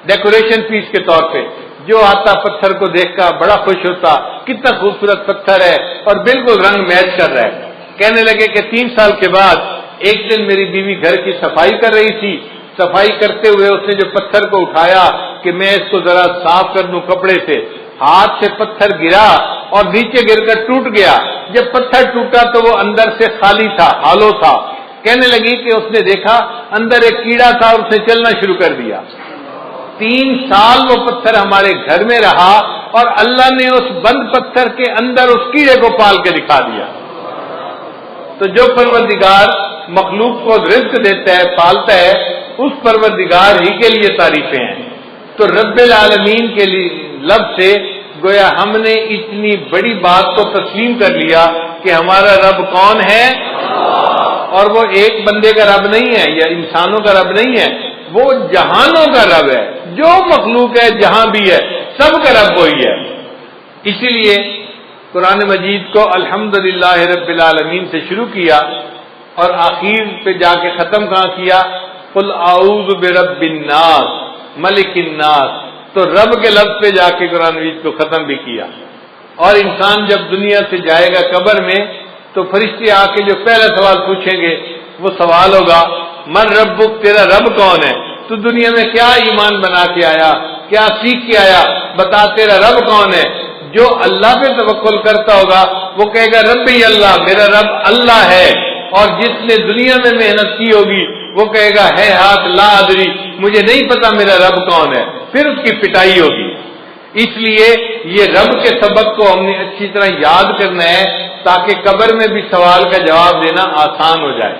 ڈیکوریشن پیس کے طور پہ، جو آتا پتھر کو دیکھ کر بڑا خوش ہوتا، کتنا خوبصورت پتھر ہے اور بالکل رنگ میچ کر رہا ہے۔ کہنے لگے کہ 3 سال کے بعد ایک دن میری بیوی گھر کی صفائی کر رہی تھی، صفائی کرتے ہوئے اس نے جو پتھر کو اٹھایا کہ میں اس کو ذرا صاف کر دوں کپڑے سے، ہاتھ سے پتھر گرا اور نیچے گر کر ٹوٹ گیا۔ جب پتھر ٹوٹا تو وہ اندر سے خالی تھا، ہالو تھا۔ کہنے لگی کہ اس نے دیکھا اندر ایک کیڑا تھا اور اس نے چلنا شروع کر دیا۔ 3 سال وہ پتھر ہمارے گھر میں رہا اور اللہ نے اس بند پتھر کے اندر اس کیڑے کو پال کے دکھا دیا۔ تو جو پروردگار مخلوق کو رزق دیتا ہے، پالتا ہے، اس پروردگار ہی کے لیے تعریفیں ہیں۔ تو رب العالمین کے لیے لفظ سے گویا ہم نے اتنی بڑی بات کو تسلیم کر لیا کہ ہمارا رب کون ہے، اور وہ ایک بندے کا رب نہیں ہے یا انسانوں کا رب نہیں ہے، وہ جہانوں کا رب ہے، جو مخلوق ہے جہاں بھی ہے سب کا رب وہی ہے۔ اسی لیے قرآن مجید کو الحمدللہ رب العالمین سے شروع کیا اور آخر پہ جا کے ختم کہاں کیا؟ قل اعوذ برب الناس ملک الناس۔ تو رب کے لفظ پہ جا کے قرآن مجید کو ختم بھی کیا۔ اور انسان جب دنیا سے جائے گا قبر میں تو فرشتے آ کے جو پہلا سوال پوچھیں گے وہ سوال ہوگا من ربک، تیرا رب کون ہے؟ تو دنیا میں کیا ایمان بنا کے آیا، کیا سیکھ کے آیا، بتا تیرا رب کون ہے؟ جو اللہ پہ توکل کرتا ہوگا وہ کہے گا ربی اللہ، میرا رب اللہ ہے۔ اور جس نے دنیا میں محنت کی ہوگی وہ کہے گا ہے ہاتھ لا ادری، مجھے نہیں پتا میرا رب کون ہے، پھر اس کی پٹائی ہوگی۔ اس لیے یہ رب کے سبق کو ہم نے اچھی طرح یاد کرنا ہے تاکہ قبر میں بھی سوال کا جواب دینا آسان ہو جائے۔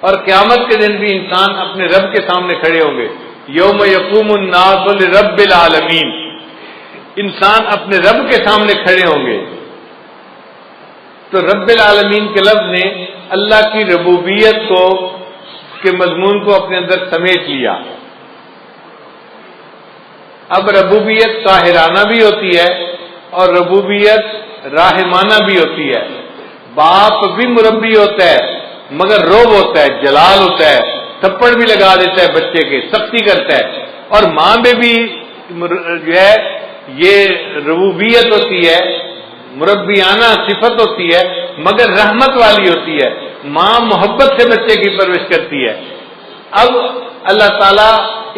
اور قیامت کے دن بھی انسان اپنے رب کے سامنے کھڑے ہوں گے. یوم یقوم الناس لرب العالمین، انسان اپنے رب کے سامنے کھڑے ہوں گے. تو رب العالمین کے لفظ نے اللہ کی ربوبیت کو کے مضمون کو اپنے اندر سمیٹ لیا. اب ربوبیت قاہرانہ بھی ہوتی ہے اور ربوبیت راحمانہ بھی ہوتی ہے. باپ بھی مربی ہوتا ہے مگر روب ہوتا ہے، جلال ہوتا ہے، تھپڑ بھی لگا دیتا ہے بچے کے، سختی کرتا ہے. اور ماں میں بھی جو ہے یہ ربوبیت ہوتی ہے، مربیانہ صفت ہوتی ہے مگر رحمت والی ہوتی ہے. ماں محبت سے بچے کی پرورش کرتی ہے. اب اللہ تعالیٰ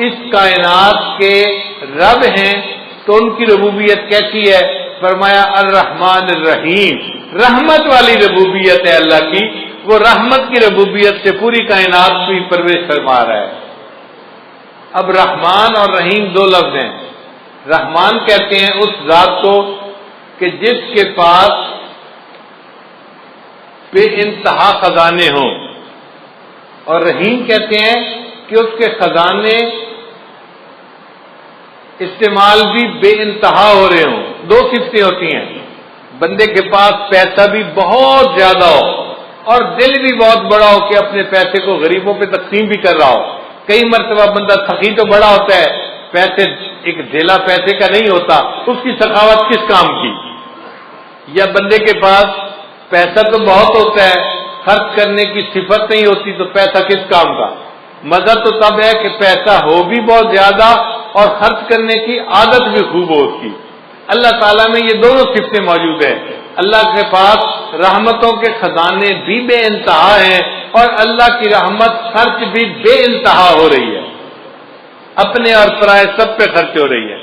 اس کائنات کے رب ہیں تو ان کی ربوبیت کیسی ہے؟ فرمایا الرحمن الرحیم، رحمت والی ربوبیت ہے اللہ کی. وہ رحمت کی ربوبیت سے پوری کائنات کی پرورش فرما رہا ہے. اب رحمان اور رحیم دو لفظ ہیں. رحمان کہتے ہیں اس ذات کو کہ جس کے پاس بے انتہا خزانے ہوں، اور رحیم کہتے ہیں کہ اس کے خزانے استعمال بھی بے انتہا ہو رہے ہوں. دو صفتیں ہوتی ہیں، بندے کے پاس پیسہ بھی بہت زیادہ ہو اور دل بھی بہت بڑا ہو کہ اپنے پیسے کو غریبوں پہ تقسیم بھی کر رہا ہو. کئی مرتبہ بندہ سخی تو بڑا ہوتا ہے، پیسے ایک ڈھیلا پیسے کا نہیں ہوتا، اس کی سخاوت کس کام کی؟ یا بندے کے پاس پیسہ تو بہت ہوتا ہے، خرچ کرنے کی صفت نہیں ہوتی تو پیسہ کس کام کا؟ مزہ تو تب ہے کہ پیسہ ہو بھی بہت زیادہ اور خرچ کرنے کی عادت بھی خوب ہو اس کی. اللہ تعالیٰ میں یہ دونوں صفتیں موجود ہیں. اللہ کے پاس رحمتوں کے خزانے بھی بے انتہا ہیں اور اللہ کی رحمت خرچ بھی بے انتہا ہو رہی ہے، اپنے اور پرائے سب پہ خرچ ہو رہی ہے.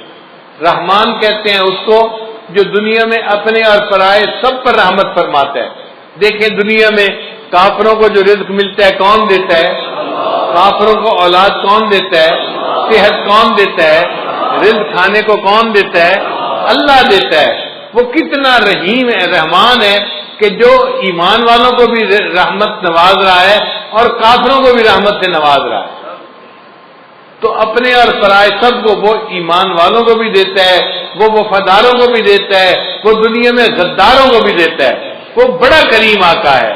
رحمان کہتے ہیں اس کو جو دنیا میں اپنے اور پرائے سب پر رحمت فرماتا ہے. دیکھیں دنیا میں کافروں کو جو رزق ملتا ہے کون دیتا ہے؟ کافروں کو اولاد کون دیتا ہے؟ صحت کون دیتا ہے؟ رزق کھانے کو کون دیتا ہے؟ اللہ دیتا ہے. وہ کتنا رحیم ہے، رحمان ہے کہ جو ایمان والوں کو بھی رحمت نواز رہا ہے اور کافروں کو بھی رحمت سے نواز رہا ہے. تو اپنے اور پرائے سب کو وہ ایمان والوں کو بھی دیتا ہے، وہ وفاداروں کو بھی دیتا ہے، وہ دنیا میں غداروں کو بھی دیتا ہے. وہ بڑا کریم آقا ہے.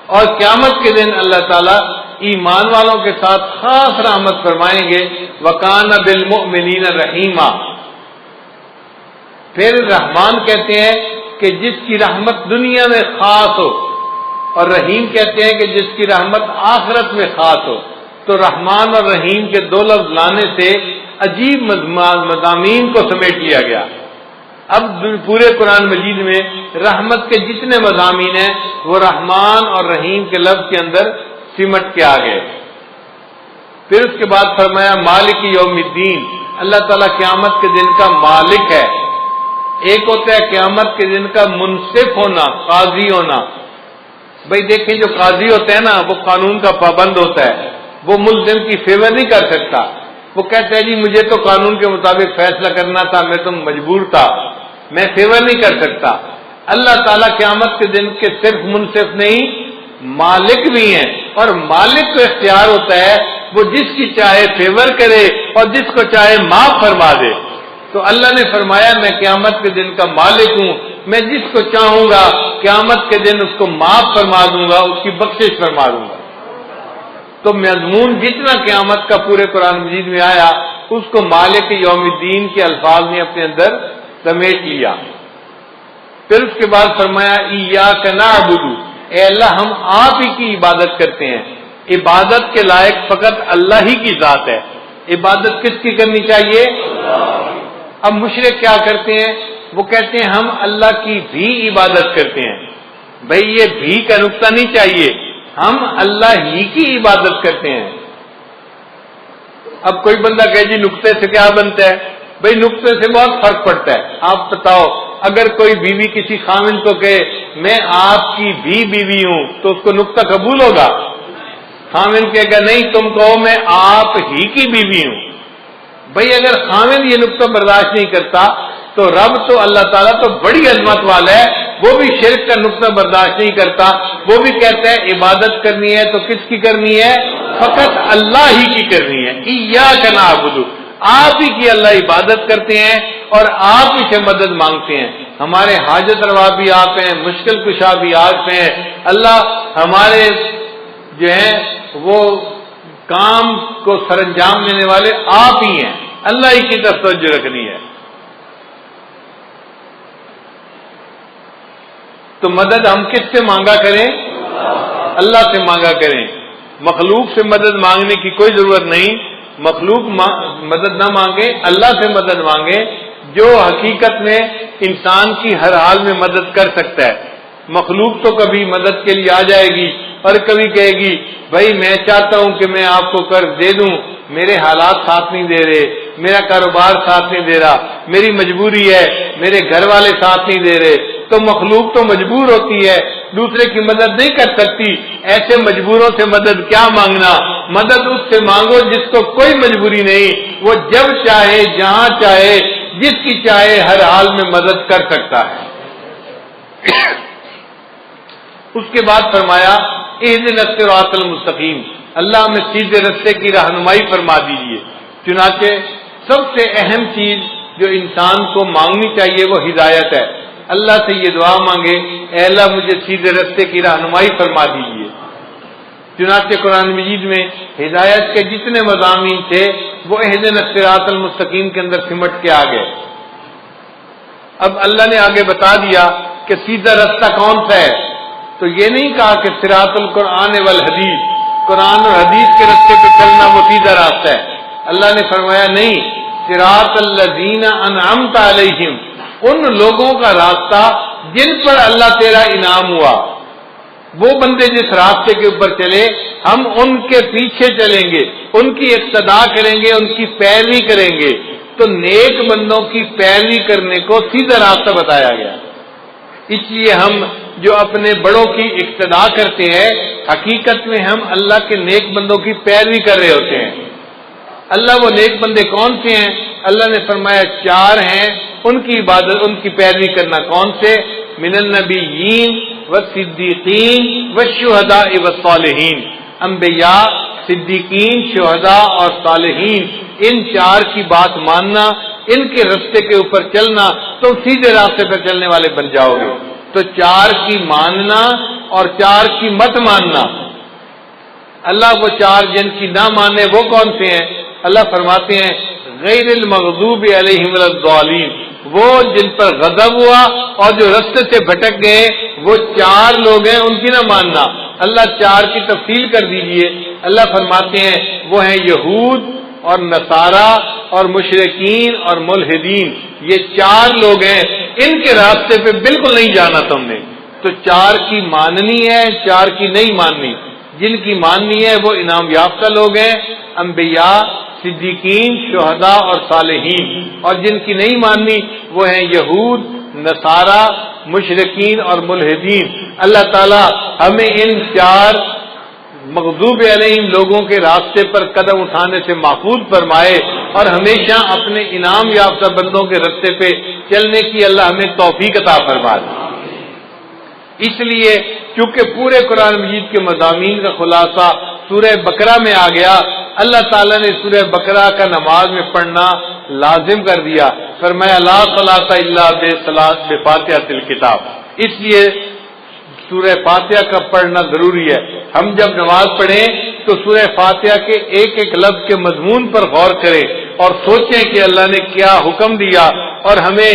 اور قیامت کے دن اللہ تعالیٰ ایمان والوں کے ساتھ خاص رحمت فرمائیں گے. وَكَانَ بِالْمُؤْمِنِينَ رَحِيمًا. پھر رحمان کہتے ہیں کہ جس کی رحمت دنیا میں خاص ہو، اور رحیم کہتے ہیں کہ جس کی رحمت آخرت میں خاص ہو. تو رحمان اور رحیم کے دو لفظ لانے سے عجیب مضامین کو سمیٹ لیا گیا. اب پورے قرآن مجید میں رحمت کے جتنے مضامین ہیں وہ رحمان اور رحیم کے لفظ کے اندر سمٹ کے آ گئے. پھر اس کے بعد فرمایا مالک یوم الدین، اللہ تعالیٰ قیامت کے دن کا مالک ہے. ایک ہوتا ہے قیامت کے دن کا منصف ہونا، قاضی ہونا. بھائی دیکھیں جو قاضی ہوتا ہے نا وہ قانون کا پابند ہوتا ہے، وہ ملزم کی فیور نہیں کر سکتا. وہ کہتا ہے جی مجھے تو قانون کے مطابق فیصلہ کرنا تھا، میں تو مجبور تھا، میں فیور نہیں کر سکتا. اللہ تعالیٰ قیامت کے دن کے صرف منصف نہیں مالک بھی ہیں، اور مالک کو اختیار ہوتا ہے وہ جس کی چاہے فیور کرے اور جس کو چاہے معاف فرما دے. تو اللہ نے فرمایا میں قیامت کے دن کا مالک ہوں، میں جس کو چاہوں گا قیامت کے دن اس کو معاف فرما دوں گا، اس کی بخشش فرما دوں گا. تو مضمون جتنا قیامت کا پورے قرآن مجید میں آیا اس کو مالک یوم الدین کے الفاظ نے اپنے اندر سمیٹ لیا. پھر اس کے بعد فرمایا ایاک نعبد، اے اللہ ہم آپ ہی کی عبادت کرتے ہیں. عبادت کے لائق فقط اللہ ہی کی ذات ہے. عبادت کس کی کرنی چاہیے؟ اب مشرک کیا کرتے ہیں؟ وہ کہتے ہیں ہم اللہ کی بھی عبادت کرتے ہیں. بھئی یہ بھی کا نقطہ نہیں چاہیے، ہم اللہ ہی کی عبادت کرتے ہیں. اب کوئی بندہ کہے جی نقطے سے کیا بنتا ہے؟ بھئی نقطے سے بہت فرق پڑتا ہے. آپ بتاؤ اگر کوئی بیوی کسی خاوند کو کہے میں آپ کی بھی بیوی ہوں تو اس کو نقطہ قبول ہوگا؟ خاوند کہے گا نہیں تم کہو میں آپ ہی کی بیوی ہوں. بھئی اگر خاوند یہ نقطہ برداشت نہیں کرتا تو رب تو اللہ تعالیٰ تو بڑی عظمت والا ہے، وہ بھی شرک کا نقطہ برداشت نہیں کرتا، وہ بھی کہتا ہے عبادت کرنی ہے تو کس کی کرنی ہے؟ فقط اللہ ہی کی کرنی ہے۔ ایاک نعبد، آپ ہی کی اللہ عبادت کرتے ہیں اور آپ ہی سے مدد مانگتے ہیں۔ ہمارے حاجت روا بھی آپ ہیں، مشکل کشا بھی آپ ہیں، اللہ ہمارے جو ہیں وہ کام کو سر انجام دینے والے آپ ہی ہیں، اللہ ہی کی طرف توجہ رکھنی ہے۔ تو مدد ہم کس سے مانگا کریں؟ اللہ سے مانگا کریں۔ مخلوق سے مدد مانگنے کی کوئی ضرورت نہیں، مخلوق مدد نہ مانگے، اللہ سے مدد مانگے جو حقیقت میں انسان کی ہر حال میں مدد کر سکتا ہے۔ مخلوق تو کبھی مدد کے لیے آ جائے گی اور کبھی کہے گی بھائی میں چاہتا ہوں کہ میں آپ کو قرض دے دوں، میرے حالات ساتھ نہیں دے رہے، میرا کاروبار ساتھ نہیں دے رہا، میری مجبوری ہے، میرے گھر والے ساتھ نہیں دے رہے۔ تو مخلوق تو مجبور ہوتی ہے، دوسرے کی مدد نہیں کر سکتی۔ ایسے مجبوروں سے مدد کیا مانگنا؟ مدد اس سے مانگو جس کو کوئی مجبوری نہیں، وہ جب چاہے جہاں چاہے جس کی چاہے ہر حال میں مدد کر سکتا ہے۔ اس کے بعد فرمایا اہدنا الصراط المستقیم، اللہ ہمیں سیدھے راستے کی رہنمائی فرما دیجیے۔ چنانچہ سب سے اہم چیز جو انسان کو مانگنی چاہیے وہ ہدایت ہے۔ اللہ سے یہ دعا مانگے اے اللہ مجھے سیدھے راستے کی رہنمائی فرما دیجیے۔ چنانچہ قرآن مجید میں ہدایت کے جتنے مضامین تھے وہ اہدنا الصراط المستقیم کے اندر سمٹ کے آ گئے۔ اب اللہ نے آگے بتا دیا کہ سیدھا راستہ کون سا ہے، تو یہ نہیں کہا کہ صراط القرآن والحدیث، قرآن اور حدیث کے راستے پہ چلنا وہ سیدھا راستہ ہے۔ اللہ نے فرمایا نہیں، صراط الذین انعمت علیہم، ان لوگوں کا راستہ جن پر اللہ تیرا انعام ہوا، وہ بندے جس راستے کے اوپر چلے ہم ان کے پیچھے چلیں گے، ان کی اقتداء کریں گے، ان کی پیروی کریں گے۔ تو نیک بندوں کی پیروی کرنے کو سیدھا راستہ بتایا گیا۔ اس لیے ہم جو اپنے بڑوں کی اقتداء کرتے ہیں حقیقت میں ہم اللہ کے نیک بندوں کی پیروی کر رہے ہوتے ہیں۔ اللہ وہ نیک بندے کون سے ہیں؟ اللہ نے فرمایا 4 ہیں، ان کی عبادت ان کی پیروی کرنا۔ کون سے؟ من النبیین والصدیقین والشہداء والصالحین، انبیاء، صدیقین، شہداء اور صالحین، ان 4 کی بات ماننا، ان کے راستے کے اوپر چلنا، تو سیدھے راستے پر چلنے والے بن جاؤ گے۔ تو 4 کی ماننا اور 4 کی مت ماننا۔ اللہ وہ 4 جن کی نہ مانے وہ کون سے ہیں؟ اللہ فرماتے ہیں غیر المغضوب علیہم ولا الضالین، وہ جن پر غضب ہوا اور جو راستے سے بھٹک گئے وہ 4 لوگ ہیں، ان کی نہ ماننا۔ اللہ 4 کی تفصیل کر دیجئے۔ اللہ فرماتے ہیں وہ ہیں یہود اور نصارہ اور مشرکین اور ملحدین، یہ 4 لوگ ہیں، ان کے راستے پہ بالکل نہیں جانا تم نے۔ تو 4 کی ماننی ہے، 4 کی نہیں ماننی۔ جن کی ماننی ہے وہ انعام یافتہ لوگ ہیں، انبیاء، صدیقین، شہداء اور صالحین، اور جن کی نہیں ماننی وہ ہیں یہود، نصارہ، مشرکین اور ملحدین۔ اللہ تعالی ہمیں ان 4 مغضوب علیہم لوگوں کے راستے پر قدم اٹھانے سے محفوظ فرمائے اور ہمیشہ اپنے انعام یافتہ بندوں کے راستے پہ چلنے کی اللہ ہمیں توفیق عطا فرمائے۔ اس لیے چونکہ پورے قرآن مجید کے مضامین کا خلاصہ سورہ بقرہ میں آ گیا، اللہ تعالیٰ نے سورہ بقرہ کا نماز میں پڑھنا لازم کر دیا، فرمایا لا صلاۃ الا بفاتحۃ الکتاب۔ اس لیے سورہ فاتحہ کا پڑھنا ضروری ہے۔ ہم جب نماز پڑھیں تو سورہ فاتحہ کے ایک ایک لفظ کے مضمون پر غور کریں اور سوچیں کہ اللہ نے کیا حکم دیا اور ہمیں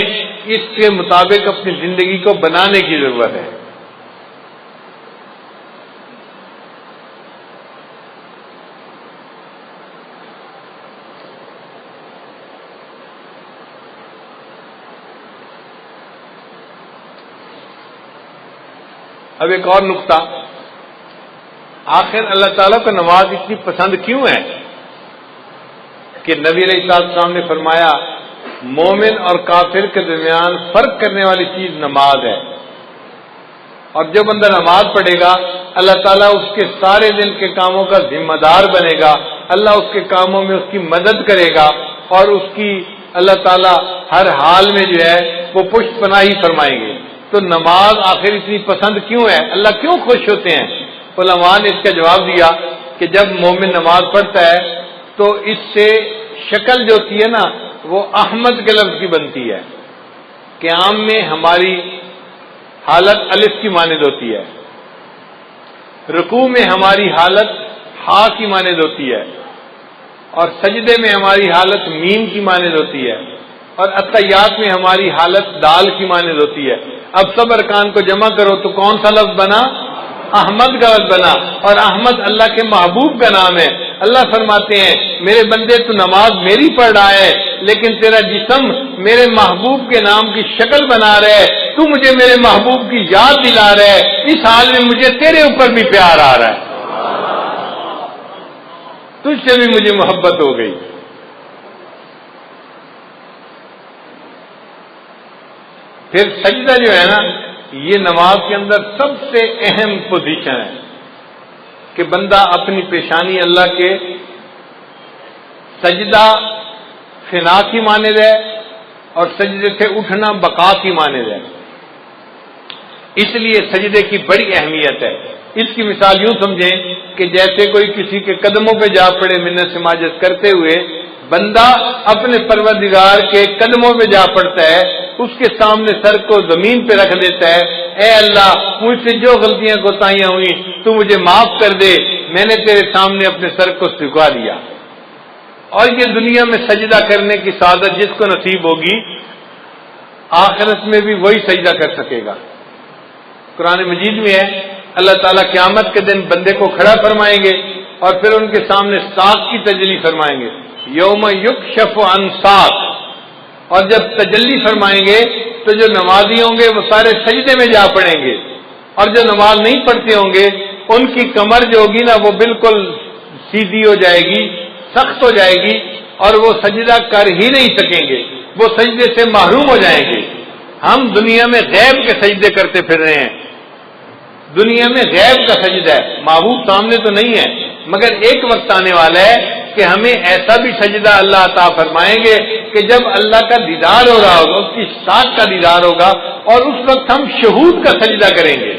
اس کے مطابق اپنی زندگی کو بنانے کی ضرورت ہے۔ اب ایک اور نقطہ، آخر اللہ تعالیٰ کو نماز اتنی پسند کیوں ہے کہ نبی علیہ السلام نے فرمایا مومن اور کافر کے درمیان فرق کرنے والی چیز نماز ہے، اور جو بندہ نماز پڑھے گا اللہ تعالیٰ اس کے سارے دن کے کاموں کا ذمہ دار بنے گا، اللہ اس کے کاموں میں اس کی مدد کرے گا اور اس کی اللہ تعالیٰ ہر حال میں جو ہے وہ پشت پناہی فرمائیں گے۔ تو نماز آخر اتنی پسند کیوں ہے؟ اللہ کیوں خوش ہوتے ہیں؟ علماء نے اس کا جواب دیا کہ جب مومن نماز پڑھتا ہے تو اس سے شکل جو ہوتی ہے نا وہ احمد کے لفظ کی بنتی ہے۔ قیام میں ہماری حالت الف کی مانند ہوتی ہے، رکوع میں ہماری حالت ہا کی مانند ہوتی ہے، اور سجدے میں ہماری حالت میم کی مانند ہوتی ہے، اور اتحیات میں ہماری حالت دال کی مانند ہوتی ہے۔ اب سب ارکان کو جمع کرو تو کون سا لفظ بنا؟ احمد کا لفظ بنا، اور احمد اللہ کے محبوب کا نام ہے۔ اللہ فرماتے ہیں میرے بندے تو نماز میری پڑھ رہا ہے لیکن تیرا جسم میرے محبوب کے نام کی شکل بنا رہا ہے، تو مجھے میرے محبوب کی یاد دلا رہا ہے، اس حال میں مجھے تیرے اوپر بھی پیار آ رہا ہے، تجھ سے بھی مجھے محبت ہو گئی۔ پھر سجدہ جو ہے نا یہ نماز کے اندر سب سے اہم پوزیشن ہے کہ بندہ اپنی پیشانی اللہ کے، سجدہ فنا کی مانند ہے اور سجدے سے اٹھنا بقا کی مانند ہے، اس لیے سجدے کی بڑی اہمیت ہے۔ اس کی مثال یوں سمجھیں کہ جیسے کوئی کسی کے قدموں پہ جا پڑے منت سماجت کرتے ہوئے، بندہ اپنے پروردگار کے قدموں پہ جا پڑتا ہے، اس کے سامنے سر کو زمین پہ رکھ دیتا ہے، اے اللہ مجھ سے جو غلطیاں کوتاہیاں ہوئی تو مجھے معاف کر دے، میں نے تیرے سامنے اپنے سر کو جھکا دیا۔ اور یہ دنیا میں سجدہ کرنے کی سعادت جس کو نصیب ہوگی آخرت میں بھی وہی سجدہ کر سکے گا۔ قرآن مجید میں ہے اللہ تعالیٰ قیامت کے دن بندے کو کھڑا فرمائیں گے اور پھر ان کے سامنے ساق کی تجلی فرمائیں گے، یوم یکشف عن ساق، اور جب تجلی فرمائیں گے تو جو نمازی ہوں گے وہ سارے سجدے میں جا پڑیں گے، اور جو نماز نہیں پڑھتے ہوں گے ان کی کمر جو ہوگی نا وہ بالکل سیدھی ہو جائے گی، سخت ہو جائے گی، اور وہ سجدہ کر ہی نہیں سکیں گے، وہ سجدے سے محروم ہو جائیں گے۔ ہم دنیا میں غیب کے سجدے کرتے پھر رہے ہیں، دنیا میں غیب کا سجدہ ہے، محبوب سامنے تو نہیں ہے، مگر ایک وقت آنے والا ہے کہ ہمیں ایسا بھی سجدہ اللہ عطا فرمائیں گے کہ جب اللہ کا دیدار ہو رہا ہوگا، اس کی ساتھ کا دیدار ہوگا، اور اس وقت ہم شہود کا سجدہ کریں گے۔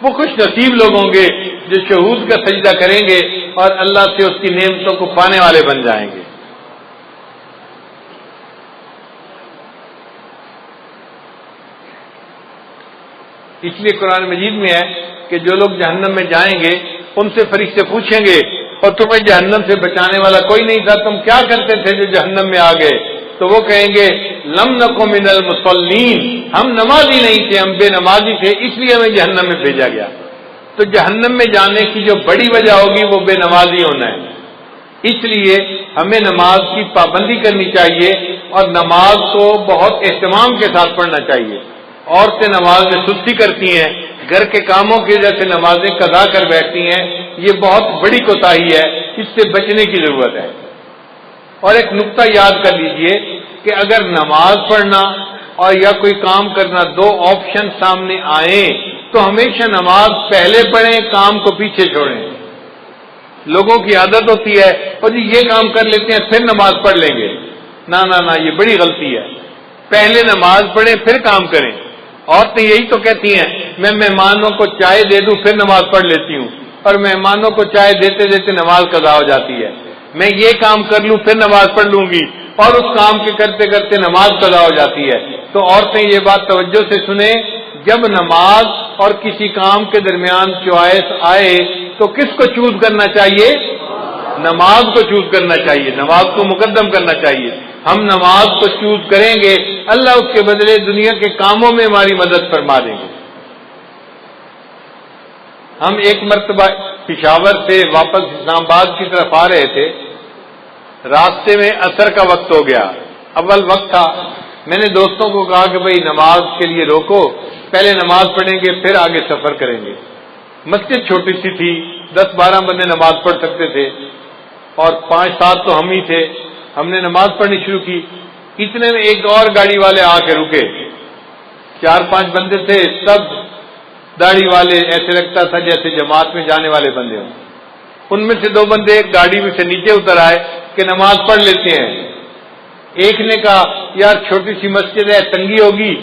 وہ خوش نصیب لوگ ہوں گے جو شہود کا سجدہ کریں گے اور اللہ سے اس کی نعمتوں کو پانے والے بن جائیں گے۔ اس لیے قرآن مجید میں ہے کہ جو لوگ جہنم میں جائیں گے ان سے فرشتے پوچھیں گے اور تمہیں جہنم سے بچانے والا کوئی نہیں تھا، تم کیا کرتے تھے جو جہنم میں آ گئے؟ تو وہ کہیں گے لم نکو من المصلین، ہم نمازی نہیں تھے، ہم بے نمازی تھے، اس لیے ہمیں جہنم میں بھیجا گیا۔ تو جہنم میں جانے کی جو بڑی وجہ ہوگی وہ بے نمازی ہونا ہے، اس لیے ہمیں نماز کی پابندی کرنی چاہیے اور نماز کو بہت اہتمام کے ساتھ پڑھنا چاہیے۔ عورتیں نماز میں سستی کرتی ہیں، گھر کے کاموں کی وجہ سے نمازیں قضا کر بیٹھتی ہیں، یہ بہت بڑی کوتاہی ہے، اس سے بچنے کی ضرورت ہے۔ اور ایک نقطہ یاد کر لیجئے کہ اگر نماز پڑھنا اور یا کوئی کام کرنا دو آپشن سامنے آئیں تو ہمیشہ نماز پہلے پڑھیں، کام کو پیچھے چھوڑیں۔ لوگوں کی عادت ہوتی ہے اور جی یہ کام کر لیتے ہیں پھر نماز پڑھ لیں گے، نہ نہ نہ، یہ بڑی غلطی ہے۔ پہلے نماز پڑھیں پھر کام کریں۔ عورتیں یہی تو کہتی ہیں میں مہمانوں کو چائے دے دوں پھر نماز پڑھ لیتی ہوں، اور مہمانوں کو چائے دیتے دیتے نماز قضا ہو جاتی ہے۔ میں یہ کام کر لوں پھر نماز پڑھ لوں گی، اور اس کام کے کرتے کرتے نماز قضا ہو جاتی ہے۔ تو عورتیں یہ بات توجہ سے سنیں، جب نماز اور کسی کام کے درمیان چوائس آئے تو کس کو چوز کرنا چاہیے؟ نماز کو چوز کرنا چاہیے، نماز کو مقدم کرنا چاہیے۔ ہم نماز کو چوز کریں گے، اللہ اس کے بدلے دنیا کے کاموں میں ہماری مدد فرما دیں گے۔ ہم ایک مرتبہ پشاور سے واپس اسلام آباد کی طرف آ رہے تھے، راستے میں عصر کا وقت ہو گیا، اول وقت تھا۔ میں نے دوستوں کو کہا کہ بھئی نماز کے لیے روکو، پہلے نماز پڑھیں گے پھر آگے سفر کریں گے۔ مسجد چھوٹی سی تھی، 10-12 بندے نماز پڑھ سکتے تھے، اور 5-7 تو ہم ہی تھے۔ ہم نے نماز پڑھنی شروع کی، اتنے میں ایک اور گاڑی والے آ کے رکے، 4-5 بندے تھے، سب داڑھی والے، ایسے لگتا تھا جیسے جماعت میں جانے والے بندے ہوں۔ ان میں سے 2 بندے گاڑی میں سے نیچے اتر آئے کہ نماز پڑھ لیتے ہیں۔ ایک نے کہا یار چھوٹی سی مسجد ہے، تنگی ہوگی،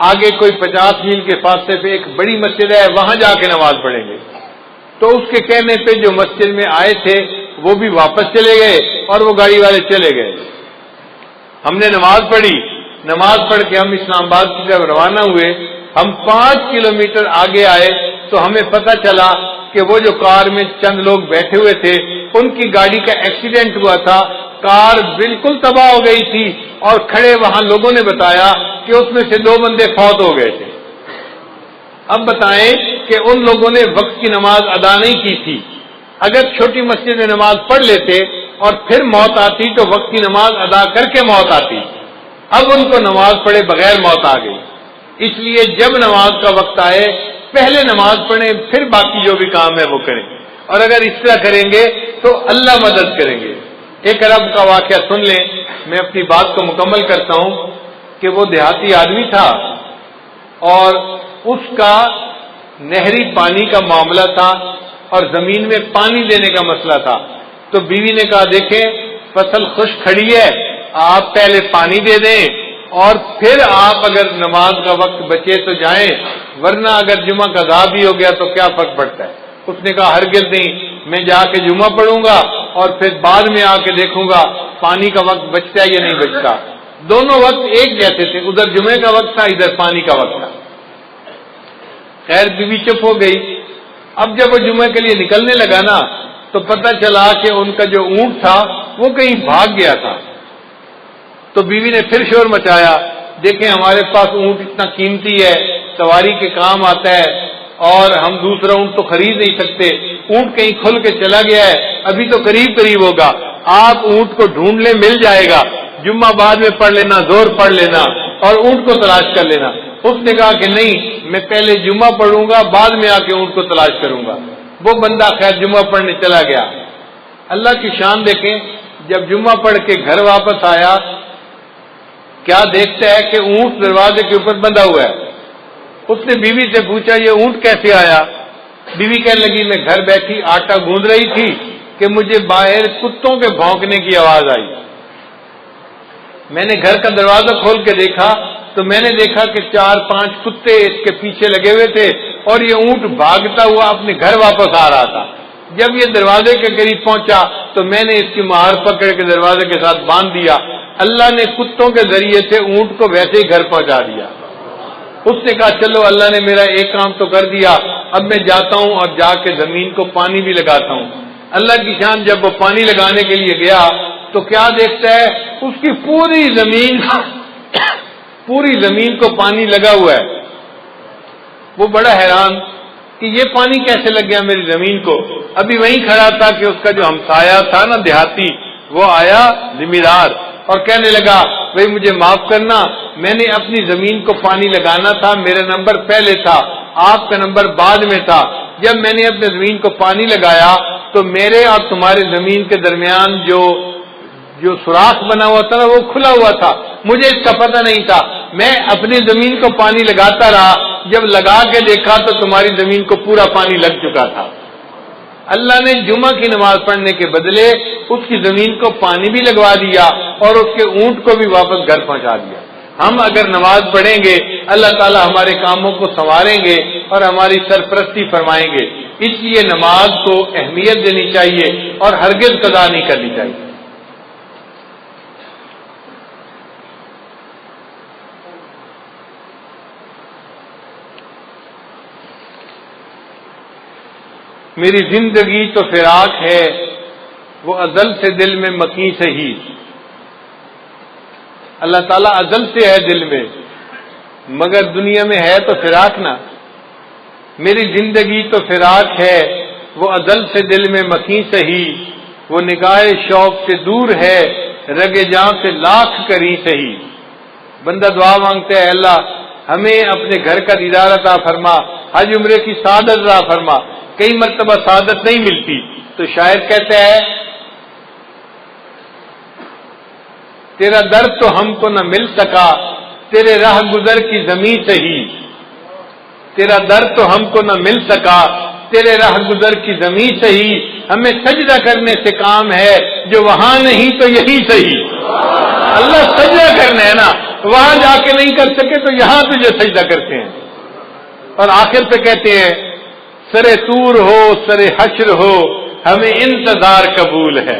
آگے کوئی 50 میل کے فاصلے پہ ایک بڑی مسجد ہے، وہاں جا کے نماز پڑھیں گے۔ تو اس کے کہنے پہ جو مسجد میں آئے تھے وہ بھی واپس چلے گئے اور وہ گاڑی والے چلے گئے۔ ہم نے نماز پڑھی، نماز پڑھ کے ہم اسلام آباد کی طرف روانہ ہوئے۔ ہم 5 کلومیٹر آگے آئے تو ہمیں پتہ چلا کہ وہ جو کار میں چند لوگ بیٹھے ہوئے تھے ان کی گاڑی کا ایکسیڈنٹ ہوا تھا، کار بالکل تباہ ہو گئی تھی، اور کھڑے وہاں لوگوں نے بتایا کہ اس میں سے 2 بندے فوت ہو گئے تھے۔ اب بتائیں کہ ان لوگوں نے وقت کی نماز ادا نہیں کی تھی۔ اگر چھوٹی مسجد میں نماز پڑھ لیتے اور پھر موت آتی تو وقت کی نماز ادا کر کے موت آتی، اب ان کو نماز پڑھے بغیر موت آ گئی۔ اس لیے جب نماز کا وقت آئے پہلے نماز پڑھیں، پھر باقی جو بھی کام ہے وہ کریں، اور اگر اس طرح کریں گے تو اللہ مدد کریں گے۔ ایک عرب کا واقعہ سن لیں، میں اپنی بات کو مکمل کرتا ہوں کہ وہ دیہاتی آدمی تھا اور اس کا نہری پانی کا معاملہ تھا اور زمین میں پانی دینے کا مسئلہ تھا۔ تو بیوی نے کہا دیکھیں فصل خشک کھڑی ہے، آپ پہلے پانی دے دیں اور پھر آپ اگر نماز کا وقت بچے تو جائیں، ورنہ اگر جمعہ کا ادا بھی ہو گیا تو کیا فرق پڑتا ہے۔ اس نے کہا ہرگز نہیں، میں جا کے جمعہ پڑھوں گا اور پھر بعد میں آ کے دیکھوں گا پانی کا وقت بچتا ہے یا نہیں بچتا۔ دونوں وقت ایک جیسے تھے، ادھر جمعے کا وقت تھا، ادھر پانی کا وقت تھا۔ خیر بیوی چپ ہو گئی۔ اب جب وہ جمعے کے لیے نکلنے لگا نا تو پتہ چلا کہ ان کا جو اونٹ تھا وہ کہیں بھاگ گیا تھا۔ تو بیوی نے پھر شور مچایا، دیکھیں ہمارے پاس اونٹ اتنا قیمتی ہے، سواری کے کام آتا ہے، اور ہم دوسرا اونٹ تو خرید نہیں سکتے، اونٹ کہیں کھل کے چلا گیا ہے، ابھی تو قریب ہوگا، آپ اونٹ کو ڈھونڈ لیں، مل جائے گا، جمعہ بعد میں پڑھ لینا، زور پڑھ لینا اور اونٹ کو تلاش کر لینا۔ اس نے کہا کہ نہیں، میں پہلے جمعہ پڑھوں گا، بعد میں آ کے اونٹ کو تلاش کروں گا۔ وہ بندہ خیر جمعہ پڑھنے چلا گیا۔ اللہ کی شان دیکھیں، جب جمعہ پڑھ کے گھر واپس آیا کیا دیکھتا ہے کہ اونٹ دروازے کے اوپر بندھا ہوا ہے۔ اس نے بیوی سے پوچھا یہ اونٹ کیسے آیا؟ بیوی کہنے لگی میں گھر بیٹھی آٹا گوندھ رہی تھی کہ مجھے باہر کتوں کے بھونکنے کی آواز آئی۔ میں نے گھر کا دروازہ کھول کے دیکھا تو میں نے دیکھا کہ 4-5 کتے اس کے پیچھے لگے ہوئے تھے اور یہ اونٹ بھاگتا ہوا اپنے گھر واپس آ رہا تھا۔ جب یہ دروازے کے قریب پہنچا تو میں نے اس کی مہار پکڑ کے دروازے کے ساتھ باندھ دیا۔ اللہ نے کتوں کے ذریعے سے اونٹ کو ویسے ہی گھر پہنچا دیا۔ اس نے کہا چلو اللہ نے میرا ایک کام تو کر دیا، اب میں جاتا ہوں اور جا کے زمین کو پانی بھی لگاتا ہوں۔ اللہ کی شان جب وہ پانی لگانے کے لیے گیا تو کیا دیکھتا ہے، اس کی پوری زمین کو پانی لگا ہوا ہے۔ وہ بڑا حیران کہ یہ پانی کیسے لگ گیا میری زمین کو۔ ابھی وہیں کھڑا تھا کہ اس کا جو ہمسایہ تھا نا دیہاتی، وہ آیا زمیندار اور کہنے لگا بھائی مجھے معاف کرنا، میں نے اپنی زمین کو پانی لگانا تھا، میرا نمبر پہلے تھا، آپ کا نمبر بعد میں تھا۔ جب میں نے اپنی زمین کو پانی لگایا تو میرے اور تمہارے زمین کے درمیان جو سوراخ بنا ہوا تھا نا وہ کھلا ہوا تھا، مجھے اس کا پتہ نہیں تھا، میں اپنی زمین کو پانی لگاتا رہا، جب لگا کے دیکھا تو تمہاری زمین کو پورا پانی لگ چکا تھا۔ اللہ نے جمعہ کی نماز پڑھنے کے بدلے اس کی زمین کو پانی بھی لگوا دیا اور اس کے اونٹ کو بھی واپس گھر پہنچا دیا۔ ہم اگر نماز پڑھیں گے اللہ تعالی ہمارے کاموں کو سنواریں گے اور ہماری سرپرستی فرمائیں گے۔ اس لیے نماز کو اہمیت دینی چاہیے اور ہرگز قضا نہیں کرنی چاہیے۔ میری زندگی تو فراق ہے وہ ازل سے دل میں مکی سے ہی۔ اللہ تعالیٰ ازل سے ہے دل میں، مگر دنیا میں ہے تو فراق نہ۔ میری زندگی تو فراق ہے وہ ازل سے دل میں مکی سے ہی، وہ نگاہ شوق سے دور ہے رگ جاں سے لاکھ کری سے ہی۔ بندہ دعا مانگتا ہے اللہ ہمیں اپنے گھر کا دیدار عطا فرما، حج عمرے کی سعادت عطا فرما۔ کئی مرتبہ سعادت نہیں ملتی تو شاعر کہتا ہے تیرا در تو ہم کو نہ مل سکا تیرے راہ گزر کی زمین سے ہی، تیرا در تو ہم کو نہ مل سکا تیرے راہ گزر کی زمین سے ہی، ہمیں سجدہ کرنے سے کام ہے جو وہاں نہیں تو یہی صحیح۔ اللہ سجدہ کرنا ہے نا، وہاں جا کے نہیں کر سکے تو یہاں تجھے سجدہ کرتے ہیں. اور آخر پہ کہتے ہیں سرے طور ہو سرے حشر ہو ہمیں انتظار قبول ہے.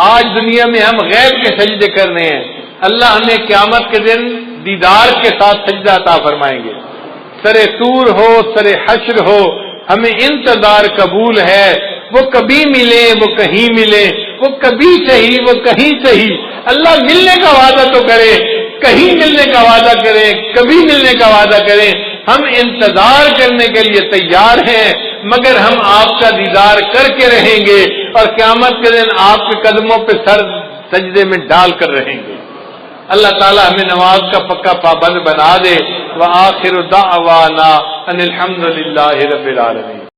آج دنیا میں ہم غیب کے سجدے کرنے ہیں، اللہ ہمیں قیامت کے دن دیدار کے ساتھ سجدہ عطا فرمائیں گے. سرے طور ہو سرے حشر ہو ہمیں انتظار قبول ہے. وہ کبھی ملے وہ کہیں ملے، وہ کبھی صحیح وہ کہیں صحیح. اللہ ملنے کا وعدہ تو کرے، کہیں ملنے کا وعدہ کرے، کبھی ملنے کا وعدہ کرے. ہم انتظار کرنے کے لیے تیار ہیں، مگر ہم آپ کا دیدار کر کے رہیں گے اور قیامت کے دن آپ کے قدموں پہ سر سجدے میں ڈال کر رہیں گے. اللہ تعالی ہمیں نماز کا پکا پابند بنا دے. وآخر دعوانا ان الحمد للہ رب العالمین.